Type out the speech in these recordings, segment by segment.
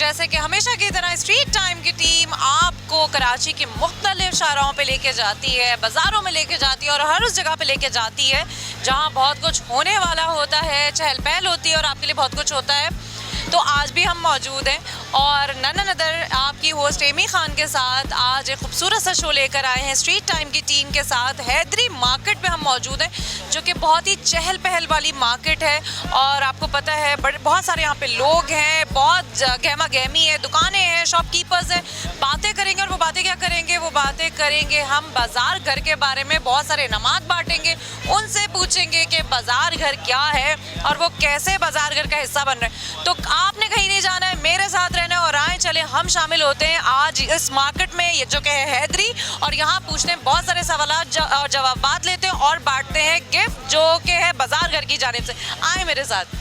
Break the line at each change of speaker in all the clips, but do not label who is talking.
जैसे कि हमेशा की तरह स्ट्रीट टाइम की टीम आपको कराची के मुख्तलिफ शाहराहों पे लेके जाती है, बाज़ारों में लेके जाती है और हर उस जगह पे लेके जाती है जहाँ बहुत कुछ होने वाला होता है, चहल पहल होती है और आपके लिए बहुत कुछ होता है। तो आज भी हम मौजूद हैं और नन अदर आपकी होस्ट एमी खान के साथ आज एक खूबसूरत सा शो लेकर आए हैं स्ट्रीट टाइम की टीम के साथ। हैदरी मार्केट पे हम मौजूद हैं जो कि बहुत ही चहल पहल वाली मार्केट है और आपको पता है बहुत सारे यहाँ पे लोग हैं, बहुत गहमा गहमी है, दुकानें हैं, शॉपकीपर्स हैं। बातें करेंगे और वो बातें क्या करेंगे, वो बातें करेंगे हम बाज़ार घर के बारे में। बहुत सारे इनामात बांटेंगे, उनसे पूछेंगे कि बाज़ार घर क्या है और वो कैसे बाज़ार घर का हिस्सा बन रहे हैं। तो आपने कहीं नहीं जाना है, मेरे साथ रहना है और आए चले हम शामिल होते हैं आज इस मार्केट में ये जो कि है हैदरी, और यहाँ पूछते हैं बहुत सारे सवालात और जवाबात लेते हैं और बांटते हैं गिफ्ट जो कि है बाजार घर की जानिब से। आए मेरे साथ।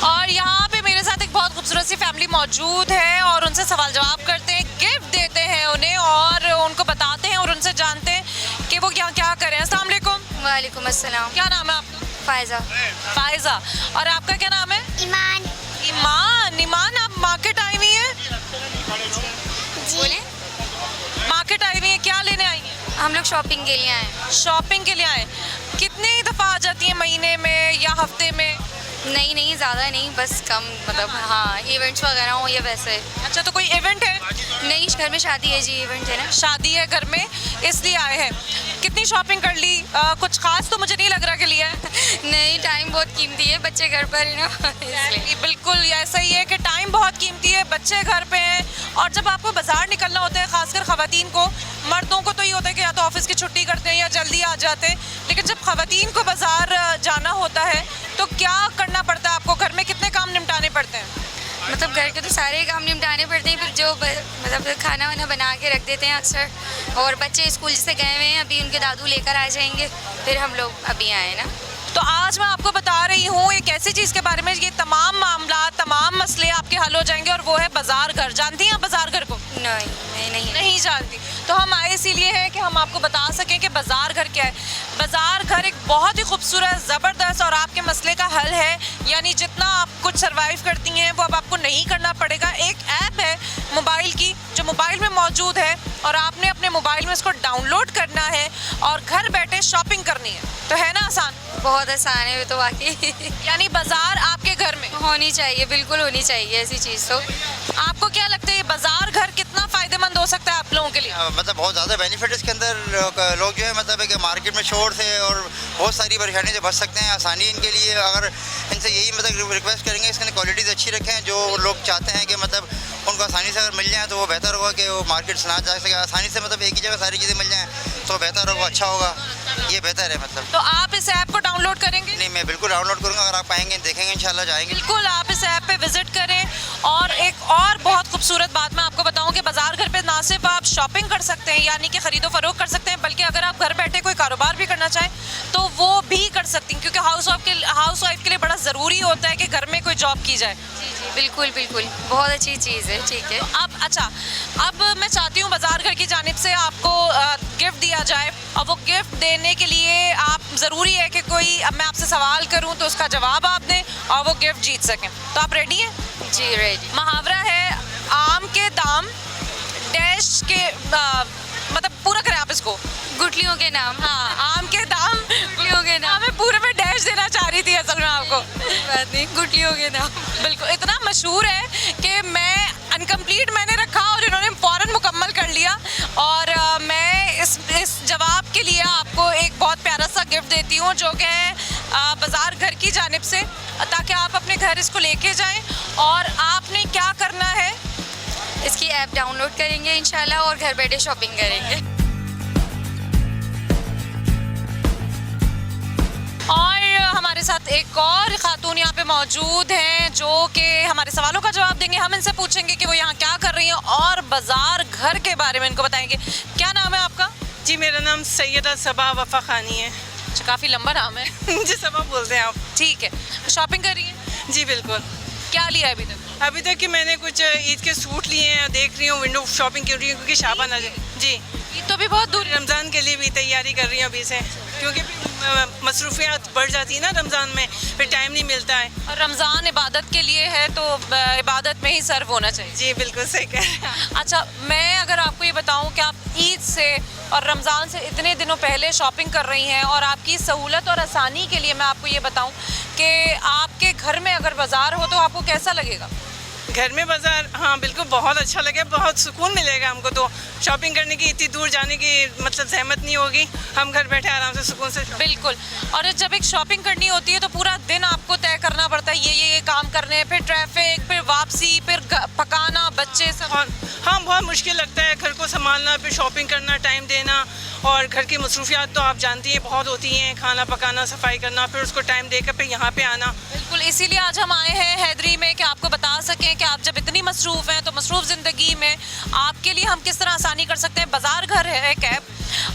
और यहाँ पे मेरे साथ एक बहुत खूबसूरत सी फैमिली मौजूद है और उनसे सवाल जवाब करते हैं, गिफ्ट देते हैं उन्हें और उनको बताते हैं और उनसे जानते हैं कि वो क्या क्या करें। अस्सलाम वालेकुम।
वालेकुम अस्सलाम।
क्या नाम है आपका?
फायजा।
फायजा। और आपका क्या नाम है?
ईमान।
ईमान। ईमान, आप मार्केट आई हुई है?
बोले?
मार्केट आई हुई है, क्या लेने आई हैं?
हम लोग शॉपिंग के लिए आए।
शॉपिंग के लिए आए। कितनी दफ़ा आ जाती हैं महीने में या हफ्ते में?
नहीं ज़्यादा नहीं, बस कम, मतलब हाँ इवेंट्स वगैरह हो या वैसे।
अच्छा, तो कोई इवेंट है?
नहीं, घर में शादी है जी, इवेंट है ना।
शादी है घर में, इसलिए आए हैं। कितनी शॉपिंग कर ली? कुछ खास तो मुझे नहीं लग रहा कि लिया है।
नहीं, टाइम बहुत कीमती है, बच्चे घर पर है ना इसलिए।
बिल्कुल ऐसा ही है कि टाइम बहुत कीमती है, बच्चे घर पे हैं और जब आपको बाजार निकलना होता है, खासकर ख़वातीन को, मर्दों को तो ये होता है कि या तो ऑफिस की छुट्टी करते हैं या जल्दी आ जाते हैं, लेकिन जब ख़वातीन को बाजार जाना होता है तो क्या करना पड़ता है आपको? घर में कितने काम निपटाने पड़ते हैं?
मतलब घर के तो सारे काम निपटाने पड़ते हैं, फिर जो मतलब खाना वाना बना के रख देते हैं अक्सर, और बच्चे स्कूल से गए हुए हैं, अभी उनके दादू लेकर आ जाएंगे, फिर हम लोग अभी आए ना।
तो आज मैं आपको बता रही हूँ एक ऐसी चीज़ के बारे में, ये तमाम मामला, तमाम मसले आपके हल हो जाएंगे और वो है बाजार घर। जानती हैं आप बाजार घर को? नहीं जानती। तो हम आए इसीलिए हैं कि हम आपको बता सकें कि बाजार घर क्या है। बाजार घर एक बहुत ही खूबसूरत, ज़बरदस्त और आपके मसले का हल है, यानी जितना आप कुछ सर्वाइव करती हैं वो अब आपको नहीं करना पड़ेगा। एक ऐप है मोबाइल की जो मोबाइल में मौजूद है और आपने अपने मोबाइल में इसको डाउनलोड करना है और घर बैठे शॉपिंग करनी है। तो है ना आसान?
बहुत आसान है तो वाकई
यानी बाजार आपके घर में
होनी चाहिए, बिल्कुल होनी चाहिए ऐसी चीज़। तो
आपको क्या लगता है बाजार घर कितना फ़ायदेमंद हो सकता है आप लोगों के लिए?
मतलब बहुत ज़्यादा बेनिफिट इसके अंदर। लोग जो है मतलब कि मार्केट में शोर से और बहुत सारी परेशानी से बच सकते हैं। आसानी इनके लिए, अगर इनसे यही मतलब रिक्वेस्ट करेंगे इसकी क्वालिटीज़ अच्छी रखें, जो लोग चाहते हैं कि मतलब उनको आसानी से अगर मिल जाए तो वो बेहतर होगा कि वो मार्केट ना जा सके, आसानी से मतलब एक ही जगह सारी चीज़ें मिल जाएँ तो बेहतर होगा, अच्छा होगा, ये बेहतर है मतलब।
तो आप इस ऐप को डाउनलोड करेंगे?
नहीं, मैं बिल्कुल डाउनलोड करूँगा, अगर आप आएंगे देखेंगे इंशाल्लाह जाएंगे।
बिल्कुल, आप इस ऐप पे विजिट करें। और एक और बहुत खूबसूरत बात मैं आपको बताऊं कि बाजार घर पे ना सिर्फ आप शॉपिंग कर सकते हैं, यानी कि खरीदो फरोख्त कर सकते हैं, बल्कि अगर आप घर बैठे कोई कारोबार भी करना चाहें तो वो भी कर सकती हैं, क्योंकि हाउस वाइफ के लिए बड़ा ज़रूरी होता है कि घर में कोई जॉब की जाए।
जी बिल्कुल, बहुत अच्छी चीज़ है। ठीक है,
अब मैं चाहती हूँ बाजार घर की जानिब से आपको गिफ्ट दिया जाए और वो गिफ्ट देने के लिए आप ज़रूरी है कि कोई, अब मैं आपसे सवाल करूँ तो उसका जवाब आप दें और वो गिफ्ट जीत सकें। तो आप रेडी हैं?
जी रेडी।
मुहावरा है, आम के दाम डैश के मतलब पूरा करें आप इसको।
गुटलियों के नाम।
हाँ, आम के दाम
गुटलियों के नाम।
मैं पूरे में डैश देना चाह रही थी असल में आपको।
बात नहीं, गुटलियों के नाम।
बिल्कुल, इतना मशहूर है कि मैं अनकम्प्लीट मैंने रखा और इन्होंने फ़ौरन मुकम्मल कर लिया। और मैं इस जवाब के लिए आपको एक बहुत प्यारा सा गिफ्ट देती हूँ जो कि है बाज़ार घर की जानिब से, ताकि आप अपने घर इसको लेके जाएं। और आपने क्या करना है,
इसकी ऐप डाउनलोड करेंगे इंशाल्लाह और घर बैठे शॉपिंग करेंगे।
और हमारे साथ एक और खातून यहाँ पे मौजूद हैं जो कि हमारे सवालों का जवाब देंगे। हम इनसे पूछेंगे कि वो यहाँ क्या कर रही हैं और बाजार घर के बारे में इनको बताएंगे। क्या नाम है आपका?
जी, मेरा नाम सैयदा सबा वफ़ा खानी है।
अच्छा, काफ़ी लंबा नाम है।
जी, सबा बोलते हैं आप।
ठीक है, शॉपिंग कर रही हैं?
जी बिल्कुल।
क्या लिया है अभी तक?
अभी तक कि मैंने कुछ ईद के सूट लिए हैं, देख रही हूँ, विंडो शॉपिंग कर रही हूँ क्योंकि शाबान आ जाए। जी,
ईद तो भी बहुत दूर है।
रमज़ान के लिए भी तैयारी कर रही हूँ अभी से, क्योंकि मसरूफियात बढ़ जाती है ना रमज़ान में, फिर टाइम नहीं मिलता है।
और रमज़ान इबादत के लिए है तो इबादत में ही सर्व होना चाहिए।
जी बिल्कुल सही कह रहे हैं।
अच्छा, मैं अगर आपको ये बताऊं कि आप ईद से और रमज़ान से इतने दिनों पहले शॉपिंग कर रही हैं और आपकी सहूलत और आसानी के लिए मैं आपको ये बताऊं कि आपके घर में अगर बाज़ार हो तो आपको कैसा लगेगा?
घर में बाज़ार, हाँ बिल्कुल बहुत अच्छा लगे, बहुत सुकून मिलेगा हमको। तो शॉपिंग करने की, इतनी दूर जाने की मतलब जहमत नहीं होगी, हम घर बैठे आराम से सुकून से।
बिल्कुल। और जब एक शॉपिंग करनी होती है तो पूरा दिन आपको तय करना पड़ता है, ये काम करने हैं, फिर ट्रैफिक, फिर वापसी, फिर पकाना, बच्चे सब।
हाँ बहुत मुश्किल लगता है घर को संभालना, फिर शॉपिंग करना, टाइम देना, और घर की मसरूफियात तो आप जानती हैं बहुत होती हैं, खाना पकाना, सफाई करना, फिर उसको टाइम देकर फिर यहाँ पे आना।
बिल्कुल, इसीलिए आज हम आए हैं हैदरी में कि आपको बता सकें कि आप जब इतनी मसरूफ़ हैं तो मसरूफ़ ज़िंदगी में आपके लिए हम किस तरह आसानी कर सकते हैं। बाज़ार घर है कैब,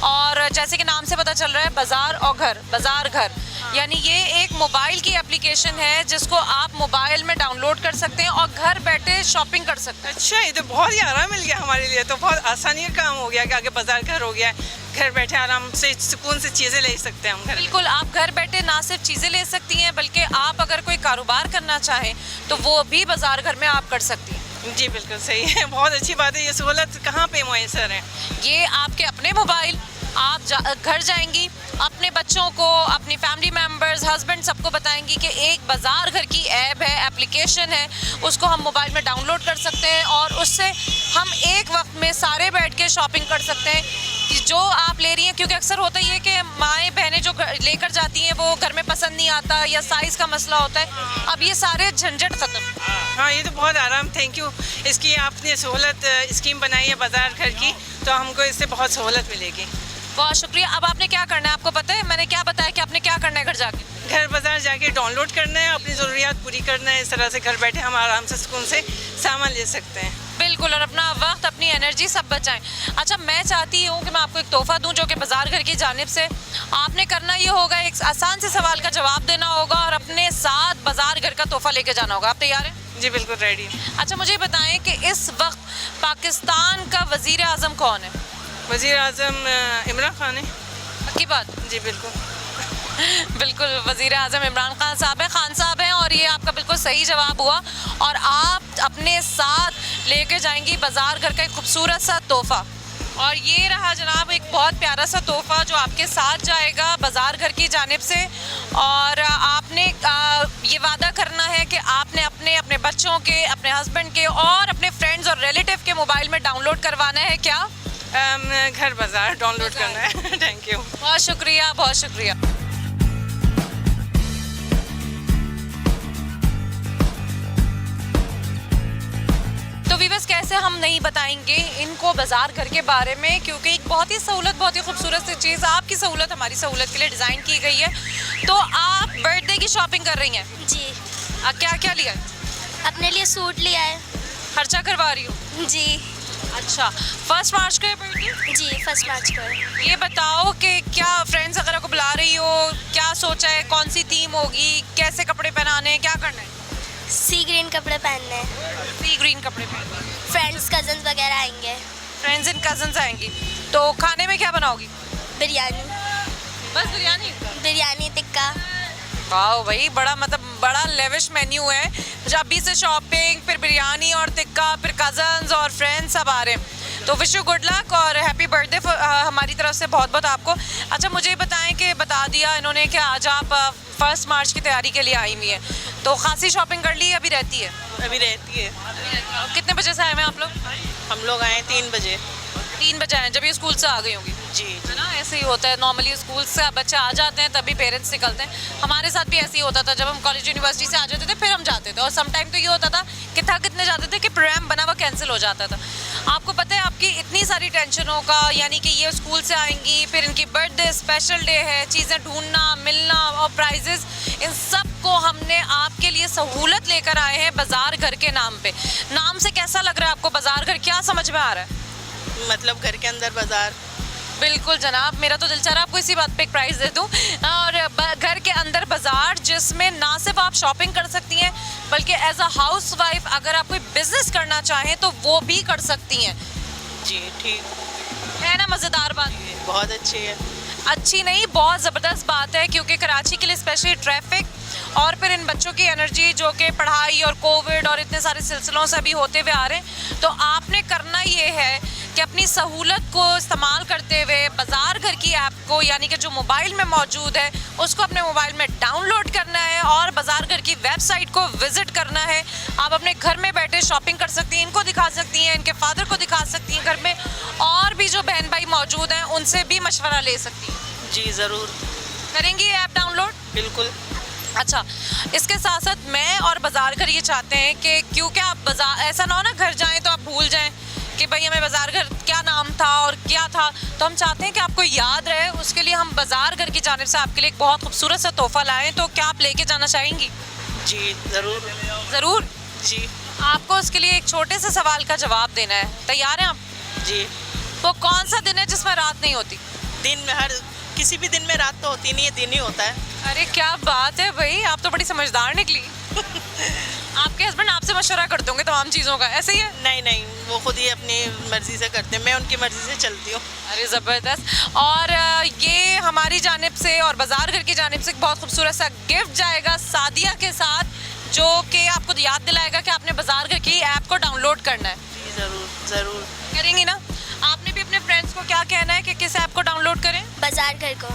और जैसे कि नाम से पता चल रहा है बाज़ार और घर, बाज़ार घर, यानी ये एक मोबाइल की एप्लीकेशन है जिसको आप मोबाइल में डाउनलोड कर सकते हैं और घर बैठे शॉपिंग कर सकते हैं।
अच्छा, ये तो बहुत ही आराम मिल गया हमारे लिए, तो बहुत आसानी का काम हो गया कि आगे बाज़ार घर हो गया है, घर बैठे आराम से सुकून से चीज़ें ले सकते हैं हम घर।
बिल्कुल, आप घर बैठे ना सिर्फ चीज़ें ले सकती हैं बल्कि आप अगर कोई कारोबार करना चाहें तो वो भी बाज़ार घर में आप कर सकती हैं।
जी बिल्कुल सही है, बहुत अच्छी बात है। ये सहूलत कहाँ पे मुयसर है?
ये आपके अपने मोबाइल, आप घर जाएंगी, अपने बच्चों को, अपनी फैमिली मेम्बर्स, हस्बैंड, सबको बताएंगी कि एक बाज़ार घर की ऐप है, एप्लीकेशन है, उसको हम मोबाइल में डाउनलोड कर सकते हैं और उससे हम एक वक्त में सारे बैठ के शॉपिंग कर सकते हैं कि जो आप ले रही हैं। क्योंकि अक्सर होता ही है कि माएँ बहनें जो लेकर जाती हैं वो घर में पसंद नहीं आता या साइज़ का मसला होता है, अब ये सारे झंझट ख़त्म।
हाँ, ये तो बहुत आराम, थैंक यू। इसकी आपने सहूलत स्कीम बनाई है बाज़ार घर की, तो हमको इससे बहुत सहूलत मिलेगी।
बहुत शुक्रिया। अब आपने क्या करना है, आपको पता है मैंने क्या बताया कि आपने क्या करना है घर जाके?
घर बाज़ार जाके डाउनलोड करना है, अपनी ज़रूरियात पूरी करना है, इस तरह से घर बैठे हम आराम से सुकून से सामान ले सकते हैं।
बिल्कुल, और अपना वक्त, अपनी एनर्जी सब बचाएं। अच्छा, मैं चाहती हूँ कि मैं आपको एक तोहफ़ा दूँ जो कि बाज़ार घर की जानिब से आपने करना ये होगा, एक आसान से सवाल का जवाब देना होगा और अपने साथ बाज़ार घर का तोहफ़ा लेके जाना होगा। आप तैयार हैं?
जी बिल्कुल रेडी।
अच्छा, मुझे बताएं कि इस वक्त पाकिस्तान का वज़ीर आज़म कौन है?
वज़ीर आज़म इमरान खान है।
पक्की बात?
जी बिल्कुल।
बिल्कुल, वज़ीर आज़म इमरान खान साहब हैं, खान साहब हैं, और ये आपका बिल्कुल सही जवाब हुआ। और आप अपने साथ लेके जाएंगी बाज़ार घर का एक खूबसूरत सा तोहफ़ा, और ये रहा जनाब एक बहुत प्यारा सा तोहफ़ा जो आपके साथ जाएगा बाज़ार घर की जानिब से। और आपने ये वादा करना है कि आपने अपने बच्चों के, अपने हस्बैंड के और अपने फ्रेंड्स और रिलेटिव के मोबाइल में डाउनलोड करवाना है क्या?
घर बाज़ार डाउनलोड करना है। थैंक यू,
बहुत शुक्रिया, बहुत शुक्रिया। तो वीवर्स, कैसे हम नहीं बताएंगे इनको बाज़ार घर के बारे में, क्योंकि एक बहुत ही सहूलत, बहुत ही खूबसूरत सी चीज़, आपकी सहूलत, हमारी सहूलत के लिए डिज़ाइन की गई है। तो आप बर्थडे की शॉपिंग कर रही हैं?
जी,
क्या क्या लिया है?
अपने लिए सूट लिया है।
खर्चा करवा रही हो?
जी।
अच्छा, 1 मार्च को है बर्थडे?
जी, 1 मार्च को है।
ये बताओ कि क्या फ्रेंड्स वगैरह को बुला रही हो, क्या सोचा है, कौन सी थीम होगी, कैसे कपड़े पहनाने हैं, क्या करना है?
सी ग्रीन कपड़े पहनने हैं।
सी ग्रीन कपड़े पहनने।
फ्रेंड्स कजन्स वगैरह आएंगे।
फ्रेंड्स एंड कजन्स आएंगी, तो खाने में क्या बनाओगी?
बिरयानी,
बस बिरयानी?
बिरयानी टिक्का।
वाह भाई, बड़ा मतलब बड़ा लेविश मेन्यू है। अभी से शॉपिंग, फिर बिरयानी और टिक्का, फिर कजन्स और फ्रेंड्स सब आ रहे हैं। तो विश यू गुड लक और हैप्पी बर्थडे हमारी तरफ से बहुत बहुत आपको। अच्छा, मुझे बताएं कि बता दिया इन्होंने कि आज आप 1 मार्च की तैयारी के लिए आई हुई हैं, तो खासी शॉपिंग कर ली, अभी रहती है?
अभी रहती है।
कितने बजे से आए हैं आप लोग?
हम लोग आए 3 बजे।
3 बजे आए, जब ये स्कूल से आ गई होंगी?
जी
है ना, ऐसे ही होता है नॉर्मली, स्कूल से बच्चे आ जाते हैं तभी पेरेंट्स निकलते हैं। हमारे साथ भी ऐसे ही होता था, जब हम कॉलेज यूनिवर्सिटी से आ जाते थे फिर हम जाते थे, और सम टाइम तो ये होता था कि थक इतने जाते थे कि प्रोग्राम बना हुआ कैंसिल हो जाता था। आपको पता है आपकी इतनी सारी टेंशनों का, यानी कि ये स्कूल से आएंगी, फिर इनकी बर्थडे स्पेशल डे है, चीज़ें ढूंढना, मिलना और प्राइजेस, इन सब को हमने आपके लिए सहूलत लेकर आए हैं बाज़ार घर के नाम पे। नाम से कैसा लग रहा है आपको बाज़ार घर, क्या समझ में आ रहा है?
मतलब घर के अंदर बाज़ार।
बिल्कुल जनाब, मेरा तो दिल चाह रहा है आपको इसी बात पे एक प्राइज़ दे दूं, और घर के अंदर बाज़ार जिसमें ना सिर्फ आप शॉपिंग कर सकती हैं बल्कि एज अ हाउस वाइफ अगर आप कोई बिजनेस करना चाहें तो वो भी कर सकती हैं।
जी ठीक
है ना, मज़ेदार बात?
बहुत अच्छी है।
अच्छी नहीं, बहुत ज़बरदस्त बात है, क्योंकि कराची के लिए स्पेशली ट्रैफिक और फिर इन बच्चों की एनर्जी जो कि पढ़ाई और कोविड और इतने सारे सिलसिलों से भी होते हुए आ रहे हैं, तो आपने करना ये है कि अपनी सहूलत को इस्तेमाल करते हुए बाज़ार घर की ऐप को, यानी कि जो मोबाइल में मौजूद है, उसको अपने मोबाइल में डाउनलोड करना है और बाज़ार घर की वेबसाइट को विज़िट करना है। आप अपने घर में बैठे शॉपिंग कर सकती हैं, इनको दिखा सकती हैं, इनके फादर को दिखा सकती हैं, घर में और भी जो बहन भाई मौजूद हैं उनसे भी मशवरा ले सकती हैं।
जी ज़रूर,
करेंगी ये ऐप डाउनलोड?
बिल्कुल।
अच्छा, इसके साथ साथ मैं और बाज़ार घर ये चाहते हैं कि क्योंकि आप बाज़ार, ऐसा ना हो ना घर जाएं तो आप भूल जाएं कि भाई हमें बाज़ार घर क्या नाम था और क्या था, तो हम चाहते हैं कि आपको याद रहे। उसके लिए हम बाज़ार घर की जानिब से आपके लिए एक बहुत खूबसूरत सा तोहफ़ा लाएँ, तो क्या आप लेके जाना चाहेंगी?
जी ज़रूर।
ज़रूर।
जी
आपको उसके लिए एक छोटे से सवाल का जवाब देना है, तैयार हैं आप?
जी।
वो कौन सा दिन है जिसमें रात नहीं होती?
दिन में हर किसी भी दिन में रात तो होती नहीं है, दिन ही होता है।
अरे क्या बात है भाई, आप तो बड़ी समझदार निकली। आपके हस्बैंड आपसे मशवरा करते होंगे तमाम चीज़ों का, ऐसे ही है?
नहीं नहीं, वो खुद ही अपनी मर्ज़ी से करते हैं, मैं उनकी मर्ज़ी से चलती हूँ।
अरे ज़बरदस्त। और ये हमारी जानिब से और बाज़ार घर की जानिब से एक बहुत खूबसूरत सा गिफ्ट जाएगा सादिया के साथ, जो कि आपको याद दिलाएगा कि आपने बाज़ार घर की ऐप को डाउनलोड करना है।
जी ज़रूर ज़रूर।
करेंगी ना? आपने भी अपने फ्रेंड्स को क्या कहना है कि किस ऐप को डाउनलोड करें?
बाजार घर को।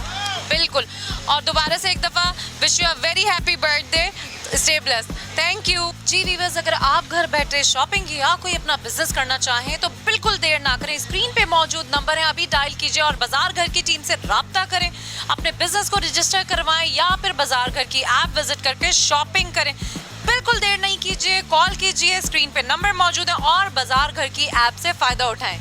बिल्कुल। और दोबारा से एक दफ़ा wish you a very happy birthday, stay blessed, thank you. जी वीवर्स, अगर आप घर बैठे शॉपिंग या कोई अपना बिजनेस करना चाहें तो बिल्कुल देर ना करें, स्क्रीन पे मौजूद नंबर है, अभी डायल कीजिए और बाजार घर की टीम से राब्ता करें, अपने बिजनेस को रजिस्टर करवाएं या फिर बाजार घर की ऐप विजिट करके शॉपिंग करें। बिल्कुल देर नहीं कीजिए, कॉल कीजिए, स्क्रीन पे नंबर मौजूद है और बाजार घर की ऐप से फ़ायदा उठाएं।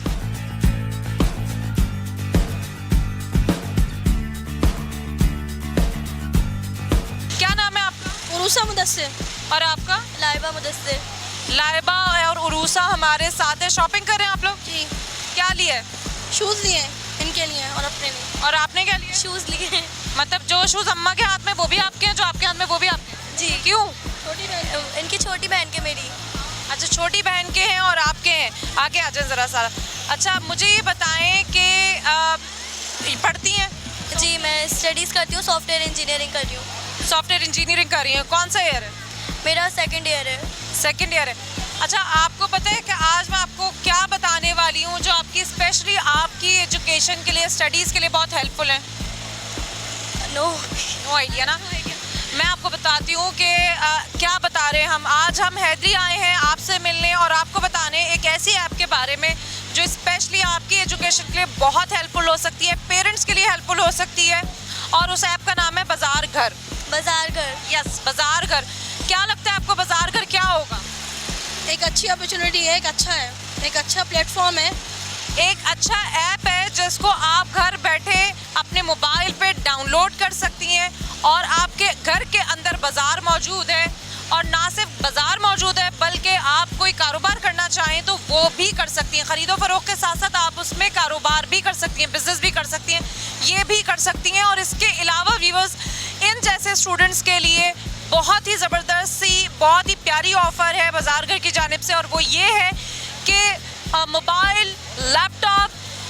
क्या नाम है आपका?
उरूसा मुदस्सिर।
और आपका?
लाइबा मुदस्सिर।
लाइबा और उरूसा हमारे साथ है। शॉपिंग कर रहे हैं आप लोग?
जी।
क्या लिए है?
शूज़ लिए हैं, इनके लिए और अपने लिए।
और आपने क्या लिया?
शूज़ लिए हैं।
मतलब जो शूज़ अम्मा के हाथ में वो भी आपके हैं, जो आपके हाथ में वो भी आपके हैं?
जी।
क्यों?
छोटी बहन, इनकी छोटी बहन के मेरी।
अच्छा, छोटी बहन के हैं और आपके हैं। आगे आ जाए ज़रा सा। अच्छा, मुझे ये बताएं कि पढ़ती हैं?
जी, मैं स्टडीज़ करती हूँ, सॉफ्टवेयर इंजीनियरिंग कर रही हूँ।
सॉफ्टवेयर इंजीनियरिंग कर रही हैं। कौन सा ईयर है?
मेरा सेकंड ईयर है।
सेकंड ईयर है। अच्छा, आपको पता है कि आज मैं आपको क्या बताने वाली हूँ जो आपकी स्पेशली आपकी एजुकेशन के लिए, स्टडीज़ के लिए बहुत हेल्पफुल है? नो आइडिया ना? मैं आपको बताती हूँ कि क्या बता रहे हैं हम। आज हम हैदरी आए हैं आपसे मिलने और आपको बताने एक ऐसी ऐप के बारे में जो स्पेशली आपकी एजुकेशन के लिए बहुत हेल्पफुल हो सकती है, पेरेंट्स के लिए हेल्पफुल हो सकती है, और उस ऐप का नाम है बाज़ार घर।
बाजार घर।
यस, बाज़ार घर। क्या लगता है आपको बाज़ार घर क्या होगा?
एक अच्छी अपॉर्चुनिटी है, एक अच्छा है, एक अच्छा प्लेटफॉर्म है,
एक अच्छा ऐप है जिसको आप घर बैठे अपने मोबाइल पे डाउनलोड कर सकती हैं और आपके घर के अंदर बाज़ार मौजूद है। और ना सिर्फ बाज़ार मौजूद है बल्कि आप कोई कारोबार करना चाहें तो वो भी कर सकती हैं। ख़रीदो फरोख्त के साथ साथ आप उसमें कारोबार भी कर सकती हैं, बिजनेस भी कर सकती हैं, ये भी कर सकती हैं। और इसके अलावा व्यूअर्स, इन जैसे स्टूडेंट्स के लिए बहुत ही ज़बरदस्त सी, बहुत ही प्यारी ऑफ़र है बाज़ार घर की जानिब से, और वो ये है कि मोबाइल, लैपटॉप,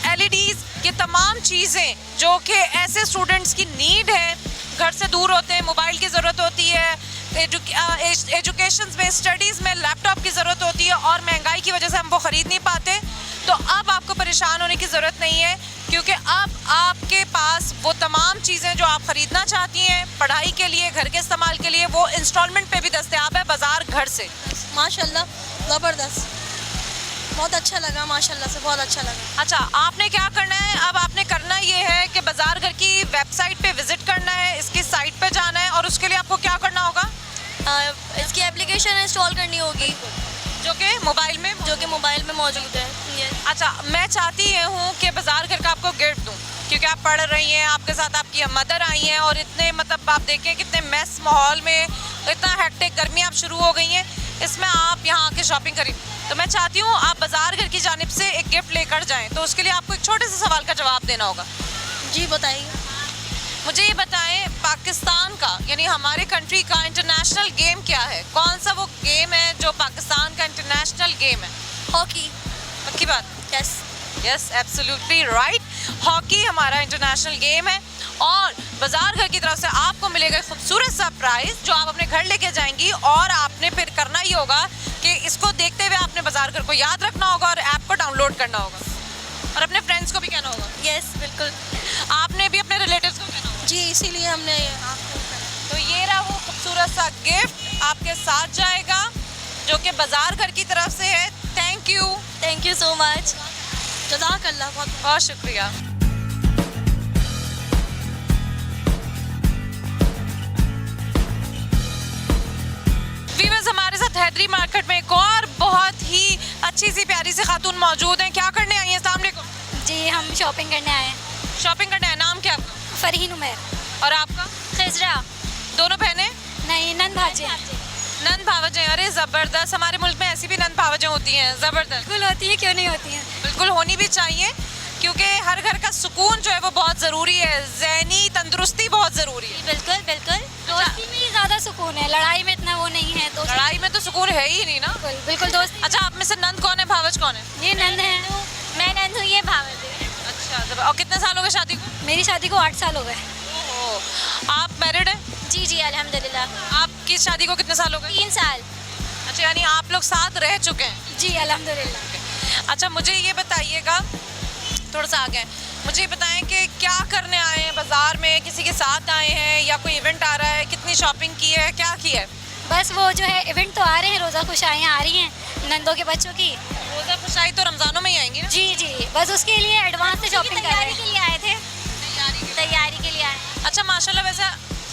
LEDs, ये तमाम चीज़ें जो कि ऐसे स्टूडेंट्स की नीड है, घर से दूर होते हैं, मोबाइल की ज़रूरत होती है, एजुकेशन में, स्टडीज़ में लैपटॉप की ज़रूरत होती है और महंगाई की वजह से हम वो ख़रीद नहीं पाते, तो अब आपको परेशान होने की ज़रूरत नहीं है, क्योंकि अब आपके पास वो तमाम चीज़ें जो आप ख़रीदना चाहती हैं पढ़ाई के लिए, घर के इस्तेमाल के लिए, वो इंस्टॉलमेंट पे भी दस्तयाब है बाज़ार घर से।
माशाल्लाह ज़बरदस्त, बहुत अच्छा लगा, माशाल्लाह से बहुत अच्छा लगा।
अच्छा, आपने क्या करना है? अब आपने करना ये है कि बाज़ार घर की वेबसाइट पे विज़िट करना है, इसकी साइट पे जाना है, और उसके लिए आपको क्या करना होगा?
इसकी एप्लीकेशन इंस्टॉल करनी होगी
जो कि मोबाइल में
मौजूद है।
अच्छा, मैं चाहती ये हूँ कि बाज़ार घर का आपको गिफ्ट दूँ, क्योंकि आप पढ़ रही हैं, आपके साथ आपकी मदर आई हैं और इतने, मतलब आप देखें कितने मैस माहौल में, इतना हेक्टिक, गर्मी आप शुरू हो गई हैं, इसमें आप यहाँ आके शॉपिंग करें, तो मैं चाहती हूँ आप बाज़ार घर की जानिब से एक गिफ्ट लेकर जाएँ। तो उसके लिए आपको एक छोटे से सवाल का जवाब देना होगा।
जी बताइए।
मुझे ये बताएं, पाकिस्तान का यानी हमारे कंट्री का इंटरनेशनल गेम क्या है? कौन सा वो गेम है जो पाकिस्तान का इंटरनेशनल गेम है?
हॉकी।
पक्की बात?
Yes.
Yes absolutely right. Hockey हमारा इंटरनेशनल गेम है और बाजार घर की तरफ से आपको मिलेगा एक खूबसूरत सा प्राइज जो आप अपने घर लेके जाएंगी और आपने फिर करना ही होगा कि इसको देखते हुए आपने बाजार घर को याद रखना होगा और ऐप को डाउनलोड करना होगा और अपने फ्रेंड्स को भी कहना होगा।
यस बिल्कुल
आपने भी अपने रिलेटिव्स को कहना होगा।
जी, इसीलिए हमने आपको
तो ये रहा वो खूबसूरत सा गिफ्ट आपके साथ जाएगा जो कि बाजार घर की तरफ से है। Thank you
so much. जज़ाकल्लाह, बहुत
बहुत शुक्रिया। वीवर्स, हमारे साथ हैदरी मार्केट में एक और बहुत ही अच्छी सी प्यारी सी खातून मौजूद हैं। क्या करने आई हैं? अस्सलाम वालेकुम।
जी हम शॉपिंग करने आए हैं।
शॉपिंग करने आए। नाम क्या आपका?
फरहीन उमर।
और आपका?
खिजरा।
दोनों बहनें?
नहीं, नंद भाजी।
नंद भावजें। अरे ज़बरदस्त। हमारे मुल्क में ऐसी भी नंद भावजें होती हैं। ज़बरदस्त।
बिल्कुल होती है, क्यों नहीं होती है।
बिल्कुल होनी भी चाहिए क्योंकि हर घर का सुकून जो है वो बहुत ज़रूरी है। ज़हनी तंदुरुस्ती बहुत ज़रूरी है।
बिल्कुल बिल्कुल। दोस्ती में ही ज़्यादा सुकून है, लड़ाई में इतना वो नहीं है। दोस्ती
लड़ाई में तो सुकून है ही नहीं ना।
बिल्कुल बिल्कुल दोस्ती।
अच्छा, आप में से नंद कौन है, भावज कौन है?
ये नंद है। मैं नंद हूँ, ये भावज है।
अच्छा, और कितने साल हो गए शादी को?
मेरी शादी को 8 साल हो गए।
आप मैरिड हैं?
जी जी अल्हम्दुलिल्लाह।
आपकी शादी को कितने साल हो गए?
3 साल।
अच्छा, यानी आप लोग साथ रह चुके हैं।
जी अल्हम्दुलिल्लाह।
अच्छा, मुझे ये बताइएगा, थोड़ा सा आगे मुझे ये बताएं कि क्या करने आए हैं बाज़ार में? किसी के साथ आए हैं या कोई इवेंट आ रहा है? कितनी शॉपिंग की है, क्या की है?
बस वो जो है इवेंट तो आ रहे हैं, रोज़ा खुशाइयाँ आ रही हैं नंदों के बच्चों की।
रोज़ा खुशाई तो रमज़ानों में ही आएंगी ना?
जी जी, बस उसके लिए एडवांस से शॉपिंग तैयारी के लिए आए थे। तैयारी के लिए आए।
अच्छा, माशाल्लाह। वैसे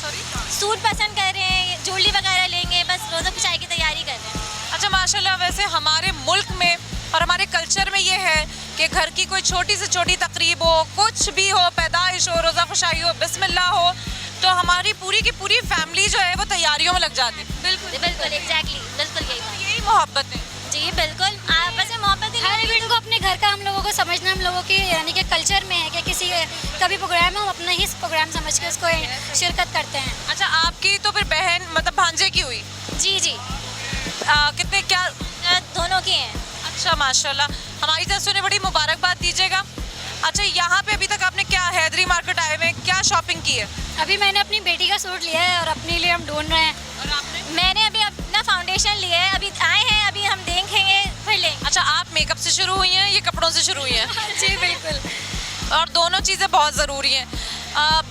सॉरी,
सूट पसंद कर रहे हैं, ज्वेलरी वगैरह लेंगे, बस रोज़ा खुशाई की तैयारी कर रहे हैं।
अच्छा माशाल्लाह। वैसे हमारे मुल्क में और हमारे कल्चर में ये है कि घर की कोई छोटी से छोटी तकरीब हो, कुछ भी हो, पैदाइश हो, रोज़ा खुशाई हो, बिस्मिल्लाह हो, तो हमारी पूरी की पूरी फैमिली जो है वो तैयारियों में लग जाती है।
बिल्कुल बिल्कुल एग्जैक्टली, बिल्कुल
यही मोहब्बत है।
जी बिल्कुल। आपस में मोहब्बत हर इवेंट को अपने घर का हम लोगों को समझना, हम लोगों की यानी कि कल्चर में है कि किसी कभी प्रोग्राम है हम अपना ही प्रोग्राम समझ के उसको शिरकत करते हैं।
अच्छा, आपकी तो फिर बहन मतलब भांजे की हुई?
जी जी
कितने क्या?
दोनों की हैं।
अच्छा माशाल्लाह। हमारी तरफ से उन्हें बड़ी मुबारकबाद दीजिएगा। अच्छा, यहाँ पे अभी तक आपने क्या हैदरी मार्केट आए हुए क्या शॉपिंग की है?
अभी मैंने अपनी बेटी का सूट लिया है और अपने लिए हम ढूंढ रहे हैं।
और आपने?
मैंने अभी अपना फाउंडेशन लिया है, अभी आए हैं, अभी हम देखेंगे फिर लेंगे।
अच्छा, आप मेकअप से शुरू हुई हैं, ये कपड़ों से शुरू हुई हैं?
जी बिल्कुल।
और दोनों चीज़ें बहुत ज़रूरी हैं।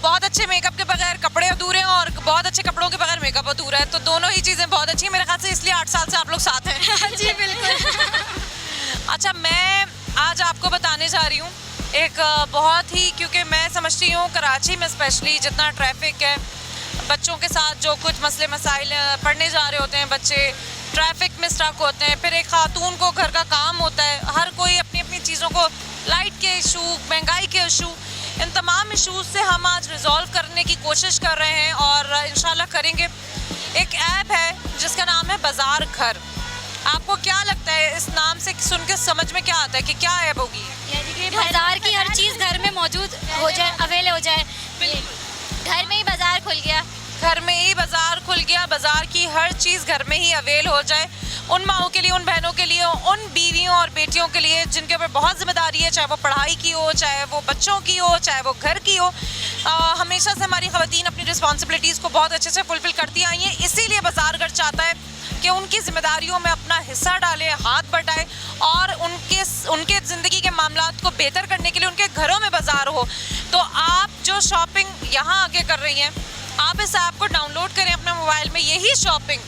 बहुत अच्छे मेकअप के बगैर कपड़े अधूरे हैं और बहुत अच्छे कपड़ों के बगैर मेकअप अधूरा है, तो दोनों ही चीज़ें बहुत अच्छी हैं। मेरे ख्याल से इसलिए 8 साल से आप लोग साथ हैं।
जी बिल्कुल।
अच्छा, मैं आज आपको बताने जा रही हूँ एक बहुत ही, क्योंकि मैं समझती हूँ कराची में स्पेशली जितना ट्रैफिक है, बच्चों के साथ जो कुछ मसले मसाइल पढ़ने जा रहे होते हैं, बच्चे ट्रैफिक में स्टक होते हैं, फिर एक खातून को घर का काम होता है, हर कोई अपनी अपनी चीज़ों को, लाइट के इशू, महंगाई के इशू, इन तमाम इशूज़ से हम आज रिजॉल्व करने की कोशिश कर रहे हैं और इंशाल्लाह करेंगे। एक ऐप है जिसका नाम है बाज़ार घर। आपको क्या लगता है इस नाम से सुन के समझ में क्या आता है कि क्या ऐप होगी?
यानी कि बाजार की हर चीज़ घर में मौजूद हो जाए, अवेल हो जाए। घर में ही बाजार खुल गया।
घर में ही बाज़ार खुल गया, बाज़ार की हर चीज़ घर में ही अवेल हो जाए। उन माओं के लिए, उन बहनों के लिए, उन बीवियों और बेटियों के लिए जिनके ऊपर बहुत जिम्मेदारी है, चाहे वो पढ़ाई की हो, चाहे वो बच्चों की हो, चाहे वो घर की हो। हमेशा से हमारी ख़वातीन अपनी रिस्पॉन्सिबिलिटीज़ को बहुत अच्छे से फुलफ़िल करती आई हैं। इसीलिए बाज़ार घर चाहता है कि उनकी ज़िम्मेदारियों में अपना हिस्सा डालें, हाथ बटाएं और उनके ज़िंदगी के मामलात को बेहतर करने के लिए उनके घरों में बाज़ार हो। तो आप जो शॉपिंग यहाँ आगे कर रही हैं, आप इस ऐप को डाउनलोड करें अपने मोबाइल में। यही शॉपिंग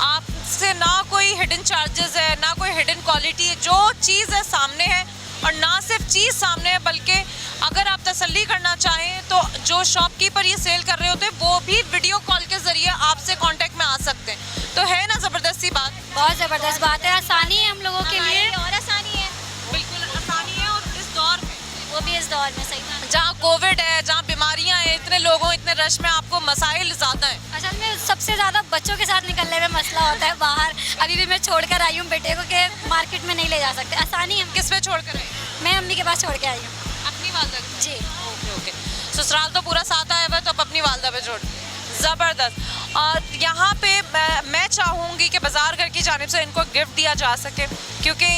आपसे ना कोई हिडन चार्जेस है, ना कोई हिडन क्वालिटी है, जो चीज़ है सामने है। और ना सिर्फ चीज़ सामने है बल्कि अगर आप तसल्ली करना चाहें तो जो शॉपकीपर ये सेल कर रहे होते हैं वो भी वीडियो कॉल के ज़रिए आपसे कांटेक्ट में आ सकते हैं। तो है ना ज़बरदस्त सी बात?
बहुत ज़बरदस्त बात है, आसानी है हम लोगों के लिए।
और आसानी है, बिल्कुल आसानी है। और इस दौर में,
वो भी इस दौर में सही है
जहाँ कोविड है, जहाँ बीमारियाँ हैं, इतने लोगों, इतने रश में आपको मसाइल ज़्यादा हैं।
असल में सबसे ज़्यादा बच्चों के साथ निकलने में मसला होता है बाहर। अभी भी मैं छोड़ कर आई हूँ बेटे को कि मार्केट में नहीं ले जा सकते। आसानी हम
किस पे छोड़ कर आई?
मैं अम्मी के पास छोड़ के आई हूँ।
अपनी वालदा के?
जी
ओके ओके। ससुराल तो पूरा साथ आया हुआ है, तो अब अपनी वालदा पे छोड़। ज़बरदस्त। यहाँ पे मैं चाहूँगी कि बाज़ार घर की जानिब से इनको गिफ्ट दिया जा सके, क्योंकि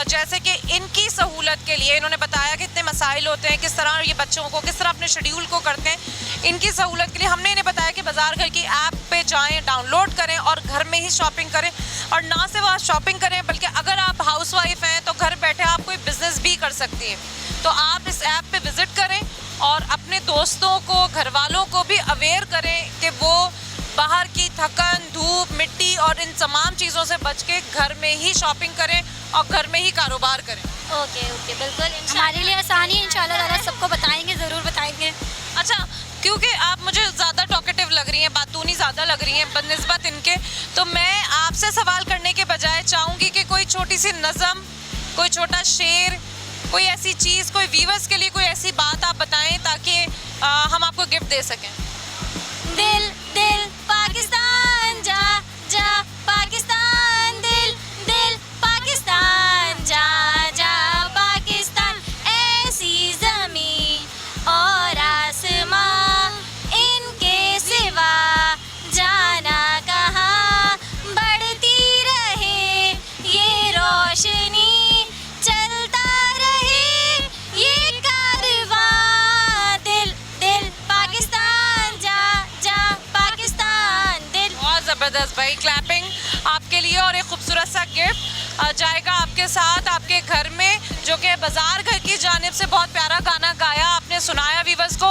जैसे कि इनकी सहूलत के लिए इन्होंने बताया कि इतने मसाइल होते हैं, किस तरह ये बच्चों को किस तरह अपने शेड्यूल को करते हैं। इनकी सहूलत के लिए हमने इन्हें बताया कि बाज़ार घर की ऐप पे जाएं, डाउनलोड करें और घर में ही शॉपिंग करें। और ना सिर्फ आप शॉपिंग करें, बल्कि अगर आप हाउसवाइफ हैं तो घर बैठे आप कोई बिज़नेस भी कर सकती हैं। तो आप इस ऐप पे विज़िट करें और अपने दोस्तों को, घर वालों को भी अवेयर करें कि वो बाहर की थकन, धूप, मिट्टी और इन तमाम चीज़ों से बच के घर में ही शॉपिंग करें और घर में ही कारोबार करें।
ओके ओके, बिल्कुल हमारे लिए आसानी इंशाल्लाह ताला सबको बताएंगे, ज़रूर बताएंगे।
अच्छा, क्योंकि आप मुझे ज़्यादा टॉकेटिव लग रही हैं, बातूनी ज़्यादा लग रही हैं बनिस्बत इनके, तो मैं आपसे सवाल करने के बजाय चाहूँगी कि कोई छोटी सी नज़म, कोई छोटा शेर, कोई ऐसी चीज़, कोई व्यूअर्स के लिए कोई ऐसी बात आप बताएं ताकि हम आपको गिफ्ट दे सकें।
दिल दिल पाकिस्तान जा जा पाकिस्तान, दिल दिल पाकिस्तान जा जा पाकिस्तान, ऐसी ज़मीं और आसमां इनके सिवा जाना कहाँ, बढ़ती रहे ये रोशनी, चलता रहे ये कारवां, दिल दिल पाकिस्तान जा जा पाकिस्तान, दिल।
बहुत ज़बरदस्त भाई, क्लैपिंग आपके लिए। और एक खूबसूरत सा गिफ्ट जाएगा आपके साथ आपके घर में, जो कि बाज़ार घर की जानिब से बहुत प्यारा गाना गाया आपने, सुनाया व्यूअर्स को।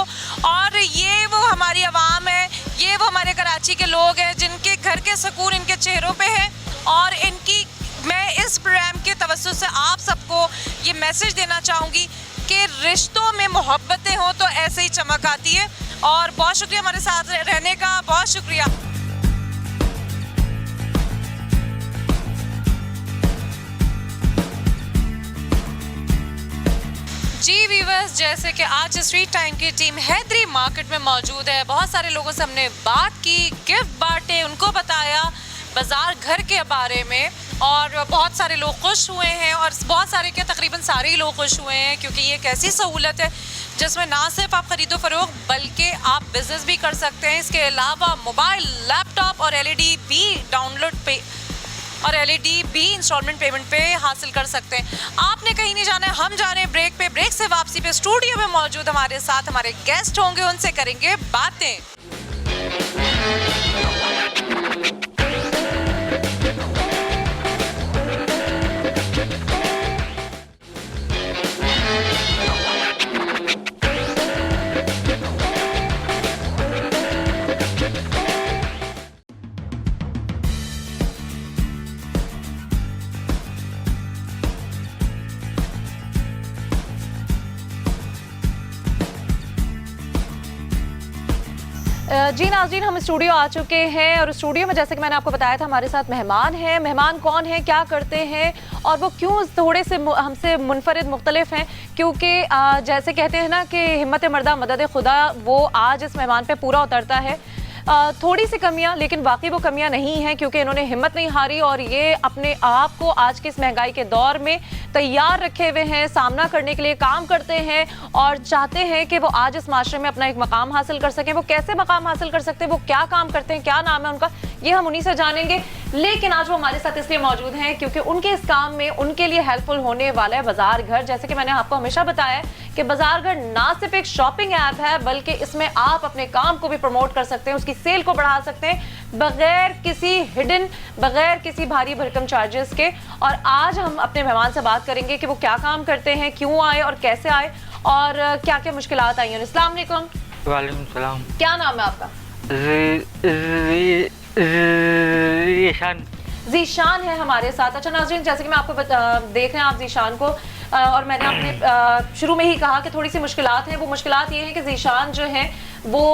और ये वो हमारी आवाम है, ये वो हमारे कराची के लोग हैं जिनके घर के सुकून इनके चेहरों पे है। और इनकी मैं इस प्रोग्राम के तवज्जुह से आप सबको ये मैसेज देना चाहूँगी कि रिश्तों में मोहब्बतें हों तो ऐसे ही चमक आती है। और बहुत शुक्रिया हमारे साथ रहने का, बहुत शुक्रिया। जी व्यूअर्स, जैसे कि आज स्ट्रीट टाइम की टीम हैदरी मार्केट में मौजूद है, बहुत सारे लोगों से हमने बात की, गिफ्ट बांटे, उनको बताया बाज़ार घर के बारे में, और बहुत सारे लोग खुश हुए हैं। और बहुत सारे क्या, तकरीबन सारे ही लोग खुश हुए हैं, क्योंकि ये एक ऐसी सहूलत है जिसमें ना सिर्फ आप ख़रीदो फरोख्त बल्कि आप बिज़नेस भी कर सकते हैं। इसके अलावा मोबाइल, लैपटॉप और LED भी डाउनलोड पे और LED भी इंस्टॉलमेंट पेमेंट पे हासिल कर सकते हैं। आपने कहीं नहीं जाना है, हम जा रहे हैं ब्रेक पे। ब्रेक से वापसी पे स्टूडियो में मौजूद हमारे साथ हमारे गेस्ट होंगे, उनसे करेंगे बातें। जी नाज़रीन, हम स्टूडियो आ चुके हैं और स्टूडियो में जैसे कि मैंने आपको बताया था हमारे साथ मेहमान हैं। मेहमान कौन हैं, क्या करते हैं और वो क्यों थोड़े से हमसे मुनफरिद मुख्तलिफ हैं, क्योंकि जैसे कहते हैं ना कि हिम्मत मर्दा मदद खुदा, वो आज इस मेहमान पे पूरा उतरता है। थोड़ी सी कमियां, लेकिन बाकी वो कमियां नहीं हैं, क्योंकि इन्होंने हिम्मत नहीं हारी और ये अपने आप को आज के इस महंगाई के दौर में तैयार रखे हुए हैं, सामना करने के लिए काम करते हैं और चाहते हैं कि वो आज इस माशरे में अपना एक मकाम हासिल कर सकें। वो कैसे मकाम हासिल कर सकते हैं, वो क्या काम करते हैं, क्या नाम है उनका, ये हम उन्हीं से जानेंगे। लेकिन आज वो हमारे साथ इसलिए मौजूद हैं क्योंकि उनके इस काम में उनके लिए हेल्पफुल होने वाला है बाजार घर। जैसे कि मैंने आपको हमेशा बताया है कि बाजार घर ना सिर्फ एक शॉपिंग ऐप है, बल्कि इसमें आप अपने काम को भी प्रमोट कर सकते हैं, उसकी सेल को बढ़ा सकते हैं बगैर किसी हिडन, बगैर किसी भारी भरकम चार्जेस के। और आज हम अपने मेहमान से बात करेंगे कि वो क्या काम करते हैं, क्यों आए और कैसे आए और क्या क्या मुश्किलात आई हैं। अस्सलाम वालेकुम।
वालेकुम सलाम।
क्या नाम है आपका?
जीशान।
जीशान है हमारे साथ। अच्छा नाज़रीन, जैसे कि मैं आपको देख रहे हैं आप जीशान को, और मैंने अपने शुरू में ही कहा कि थोड़ी सी मुश्किलात हैं। वो मुश्किलात ये हैं कि जीशान जो है वो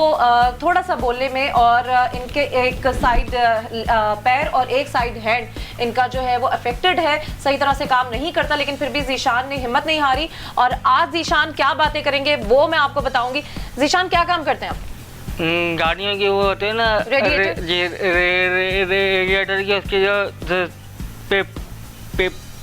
थोड़ा सा बोलने में और इनके एक साइड पैर और एक साइड हैंड इनका जो है वो अफेक्टेड है, सही तरह से काम नहीं करता, लेकिन फिर भी जीशान ने हिम्मत नहीं हारी। और आज जीशान क्या बातें करेंगे वो मैं आपको बताऊंगी। जीशान, क्या काम करते हैं आप?
गाड़ियों के वो होते हैं ना, रेडिएटर के, उसके जो